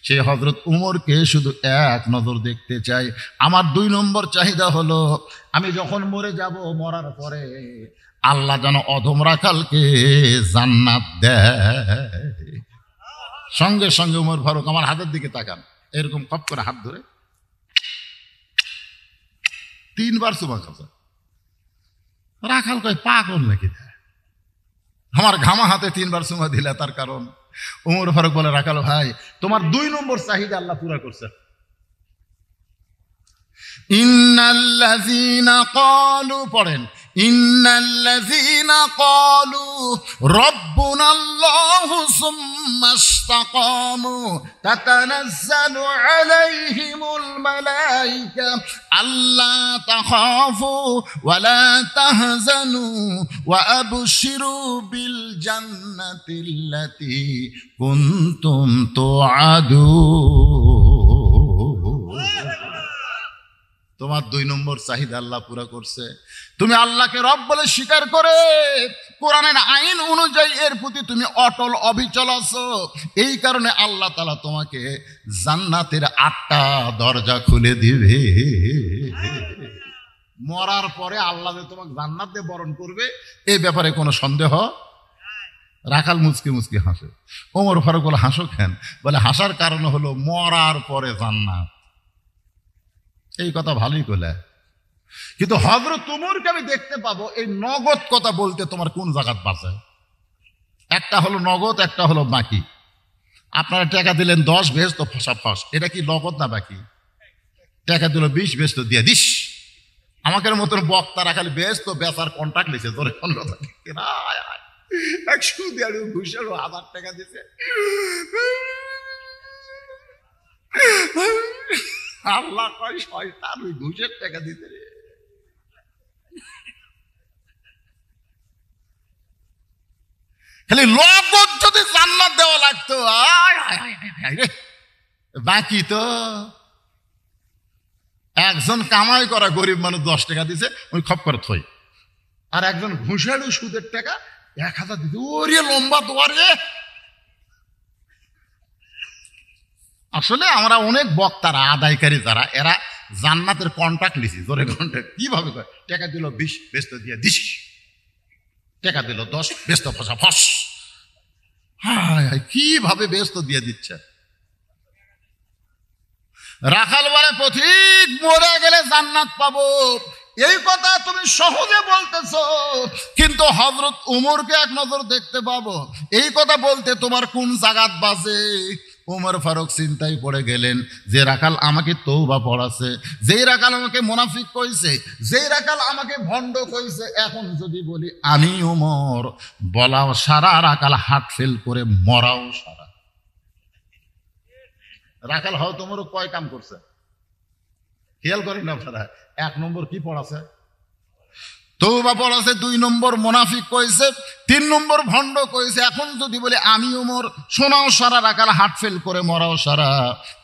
সেই হযরত উমরকে শুধু এক নজর দেখতে চাই। আমার দুই নম্বর চাহিদা হলো, আমি যখন মরে যাব, মরার পরে আল্লাহ যেন অধম রাখালকে জান্নাত দেয়। সঙ্গে সঙ্গে উমর ফারুক আমার হাতের দিকে তাকান, এরকম কপ করে হাত ধরে 3 বার চুমা খাচ্ছে। রাখাল কয়, পাগল নাকি? আমার ঘামা হাতে 3 বার চুমা দিলে, তার কারণ? উমর ফারুক বলে, রাখাল ভাই, তোমার 2 নম্বর চাহিদা আল্লাহ পুরা করছে। ইন্নাল্লাযীনা ক্বালু, পড়েন, ইন্নাল্লাযীনা ক্বালু রাব্বুনাল্লাহু সুম্মা ইসতাকামু তাতানাজ্জালু আলাইহিমুল মালায়েকা আল্লা তাখাফু ওয়া লা তাহজানু ওয়া আবশিরু বিল জান্নাতিল্লাতী কুনতুম তুআদুন। তোমার 2 নম্বর চাহিদা আল্লাহ পুরা করছে। তুমি আল্লাহকে রব বলে স্বীকার করে কোরআনের আইন অনুযায়ী এর প্রতি তুমি অটল অবিচল আছো, এই কারণে আল্লাহ তাআলা তোমাকে জান্নাতের 8টা দরজা খুলে দিবে। মরার পরে আল্লাহ যে তোমাকে জান্নাত দিয়ে বরণ করবে, এই ব্যাপারে কোনো সন্দেহ? রাখাল মুচকি মুচকি হাসে। ওমর ফারুক বলে, হাসো কেন? বলে, হাসার কারণ হলো মরার পরে জান্নাত। এই কথা ভালোই বলে, কিন্তু হযরত উমরকে আমি দেখতে পাবো, এই নগদ কথা বলতে তোমার কোন জায়গাত বাঁচে? একটা হলো নগদ, একটা হলো বাকি। আপনারা টাকা দিলেন 10, বেহেশত ফস, এটা কি নগদ না বাকি? টাকা দিল 20, বেহেশত দিয়ে দিস। আমাদের মতন বক্তারা খালি বেহেশত বেচার কন্ট্রাক্ট লিখে, ধরে কোন কথা 100 ঘুষের 1000 টাকা দিছে। আল্লাহ কয়, শয়তান, ওই ঘুষের টাকা দিতে রে। খালি নগদ যদি জান্নাত দেওয়া লাগতো, বাকি তো একজন কামাই করা গরিব মানুষ 10 টাকা দিছে, ওই খপ করে থই, আর একজন ঘুষাড়ু সুদের টাকা 1000 দিতে, ওরে লম্বা দোয়ারে। আসলে আমরা অনেক বক্তারা আদায়কারী যারা, এরা জান্নাতের কন্ট্রাক্ট লিছি, জোরে কন্ট্রাক্ট কিভাবে করে, টাকা দিল 20, ব্যস্ত দিয়ে দিস, টাকা দিল 10, ব্যস্ত ফসা ফস। হায় হায়, কিভাবে ব্যস্ত দিয়ে দিচ্ছে। রাখাল বলে পথিক, মরে গেলে জান্নাত পাবো, এই কথা তুমি সহজে বলতেছো, কিন্তু হযরত উমরকে এক নজর দেখতে পাবো, এই কথা বলতে তোমার কোন জাগাত বাজে? উমর ফারুক চিন্তায় পড়ে গেলেন, যে রাখাল আমাকে তওবা পড়াছে, যেই রাখাল আমাকে মুনাফিক কইছে, যেই রাখাল আমাকে ভণ্ড কইছে, এখন যদি বলি আমি উমর, বলাও সারা, রাখাল হার্ট ফেল করে মরাও সারা। রাখাল হও তোমারও কয় কাম করছে খেয়াল করেন আপনারা। 1 নম্বর কি পড়াছে? তওবা পড়াছে। 2 নম্বর মুনাফিক কইছে। 3 নম্বর ভণ্ড কইছে। এখন যদি বলে আমি উমর, শোনাও সারা, রাখাল হার্ট ফেল করে মরাও সারা,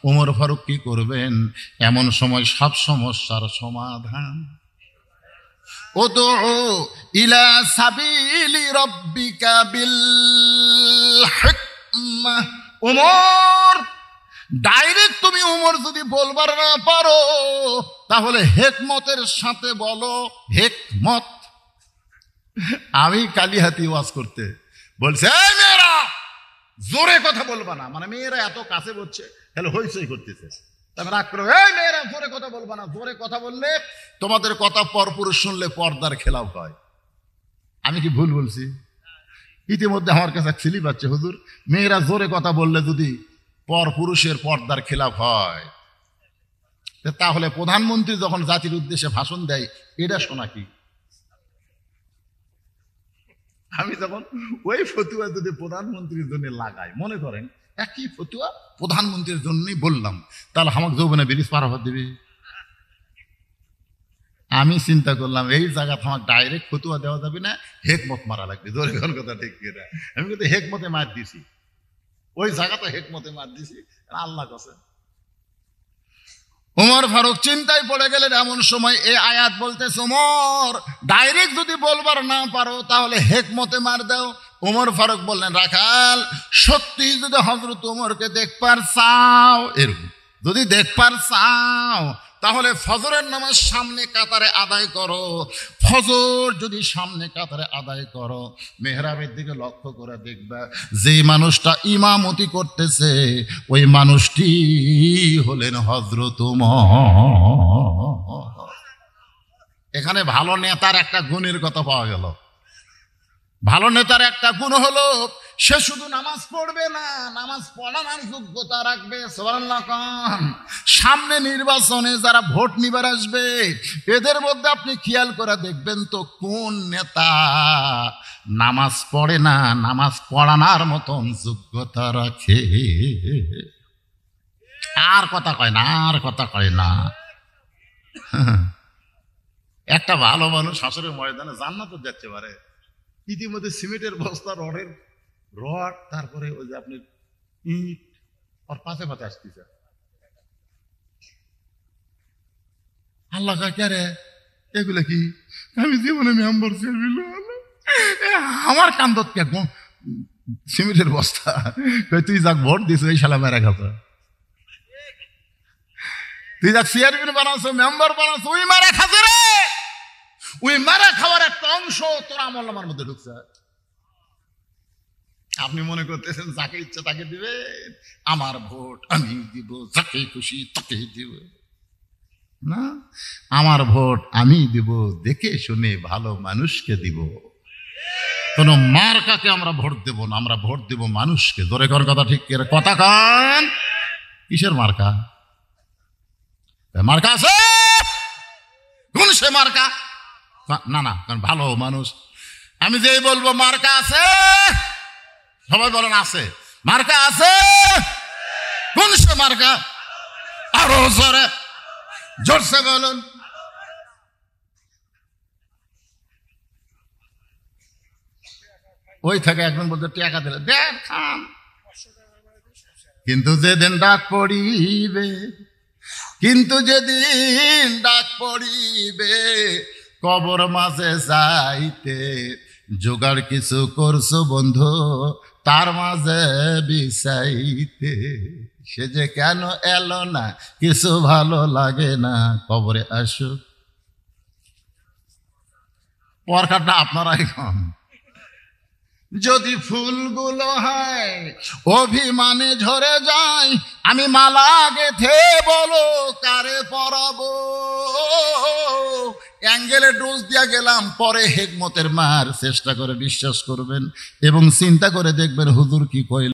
উমর ফারুক কি করবেন? এমন সময় সব সমস্যার সমাধান, উদউ ইলা সাবিলি রাব্বিকা বিল হিকমাহ। উমর, ডাইরেক্ট তুমি উমর যদি বলবার না পারো, তাহলে হেকমতের সাথে বলো। হেকমত। আমি কালিহাতি ওয়াজ করতে বলছে, এই মেয়েরা জোরে কথা বলবা না, মানে মেয়েরা এত কাছে বলছে, তাহলে হইচই করতেছে, তারপরে রাগ করে, এই মেয়েরা জোরে কথা বলবা না, জোরে কথা বললে তোমাদের কথা পরপুরুষ শুনলে পর্দার খেলাপ হয়। আমি কি ভুল বলছি? ইতিমধ্যে আমার কাছে ছিলি পাচ্ছে, হুজুর মেয়েরা জোরে কথা বললে যদি পর পুরুষের পর্দার খেলাফ হয়, তাহলে প্রধানমন্ত্রী যখন জাতির উদ্দেশ্যে ভাষণ দেয়, এটা শোনা কি? আমি যখন ওই ফতুয়া যদি প্রধানমন্ত্রীর জন্য লাগাই, মনে করেন একই ফতুয়া প্রধানমন্ত্রীর জন্যই বললাম, তাহলে আমাকে যৌবনে ব্রিজ পার হওয়া দেবে। আমি চিন্তা করলাম, এই জায়গাতে আমার ডাইরেক্ট ফতুয়া দেওয়া যাবে না, হেকমত মারা লাগবে। জোরে কোন কথা ঠিক কিনা? আমি কিন্তু হেকমতে মার দিছি, ওই জায়গাতে হেকমতে মার দিছি, আল্লাহ কাছে। উমর ফারুক চিন্তায় পড়ে গেলেন। এমন সময় এই আয়াত বলতেছে, উমর ডাইরেক্ট যদি বলবার না পারো, তাহলে হেকমতে মার দাও। উমর ফারুক বললেন, রাখাল সত্যি যদি হযরত উমরকে দেখবার চাও, এরকম যদি দেখবার চাও, তাহলে ফজরের নামাজ সামনে কাতারে আদায় করো। ফজর যদি সামনে কাতারে আদায় করো, মেহরাবের দিকে লক্ষ্য করে দেখবা, যে মানুষটা ইমামতি করতেছে ওই মানুষটি হলেন হযরত উমর। এখানে ভালো নেতার একটা গুণের কথা পাওয়া গেল। ভালো নেতার একটা গুণ হলো, সে শুধু নামাজ পড়বে না, নামাজ পড়ানোর যোগ্যতা রাখবে। সুবহানাল্লাহ। সামনে নির্বাচনে যারা ভোট নিবার আসবে, এদের মধ্যে আপনি খেয়াল করে দেখবেন তো কোন নেতা নামাজ পড়ে না, নামাজ পড়ানোর মতন যোগ্যতা রাখে। আর কথা কয় না, আর কথা কয় না। একটা ভালো মানুষ হাসরের ময়দানে জান্নাতে যাচ্ছে পারে, ইতিমধ্যে সিমেন্টের বস্তা, রডের রড, তারপরে ওই যে আপনি ইট আর পাশে পাশে আসতেছে। আল্লাহ কে রে এগুলো কি? আমি জীবনে মেম্বার ছিল, আমার কান্দত কে সিমেন্টের বস্তা। তুই যাক ভোট দিস, এই শালা মেরা খাতা, তুই যাক চেয়ারম্যান বানাচ্ছ, মেম্বার বানাচ্ছ, ওই মারা খাতে রে, ওই মারা খাওয়ার একটা অংশ তোর আমল নামার মধ্যে ঢুকছে। আপনি মনে করতেছেন যাকে ইচ্ছা তাকে দিবে, আমার ভোট আমি দিব, যাকে খুশি তাকে দিব না, আমার ভোট আমি দিব দেখে শুনে ভালো মানুষকে দিব। কোন মার্কাকে আমরা ভোট দেব না, আমরা ভোট দেব মানুষকে। ধরে কোন কথা ঠিক কথা কান। কিসের মার্কা? মার্কা আছে কোন সে মার্কা? না না, কারণ ভালো মানুষ। আমি যেই বলবো মার্কা আছে, সবাই বলেন আছে। মার্কা আছে কোন সে মার্কা? আরো জোরে জোরসে বলুন। ওই থেকে একজন বলতে টাকা দিলে দেন খান, কিন্তু যেদিন ডাক পড়িবে, কিন্তু যেদিন ডাক পড়িবে, কবর মাঝে যাইতে জোগাড় কিছু করছো বন্ধু, তার মাঝে বিছাইতে। সে যে কেন এলো না, কিছু ভালো লাগে না, কবরে আসুক। পরখাটা আপনারাই খান। যদি ফুলগুলো হয় অভিমানে ঝরে যায়, আমি মালা গেথে বলো কারে পরাবো। অ্যাঙ্গেলে ডোজ দিয়া গেলাম, পরে হেকমতের মার চেষ্টা করে বিশ্বাস করবেন এবং চিন্তা করে দেখবেন হুজুর কি কইল।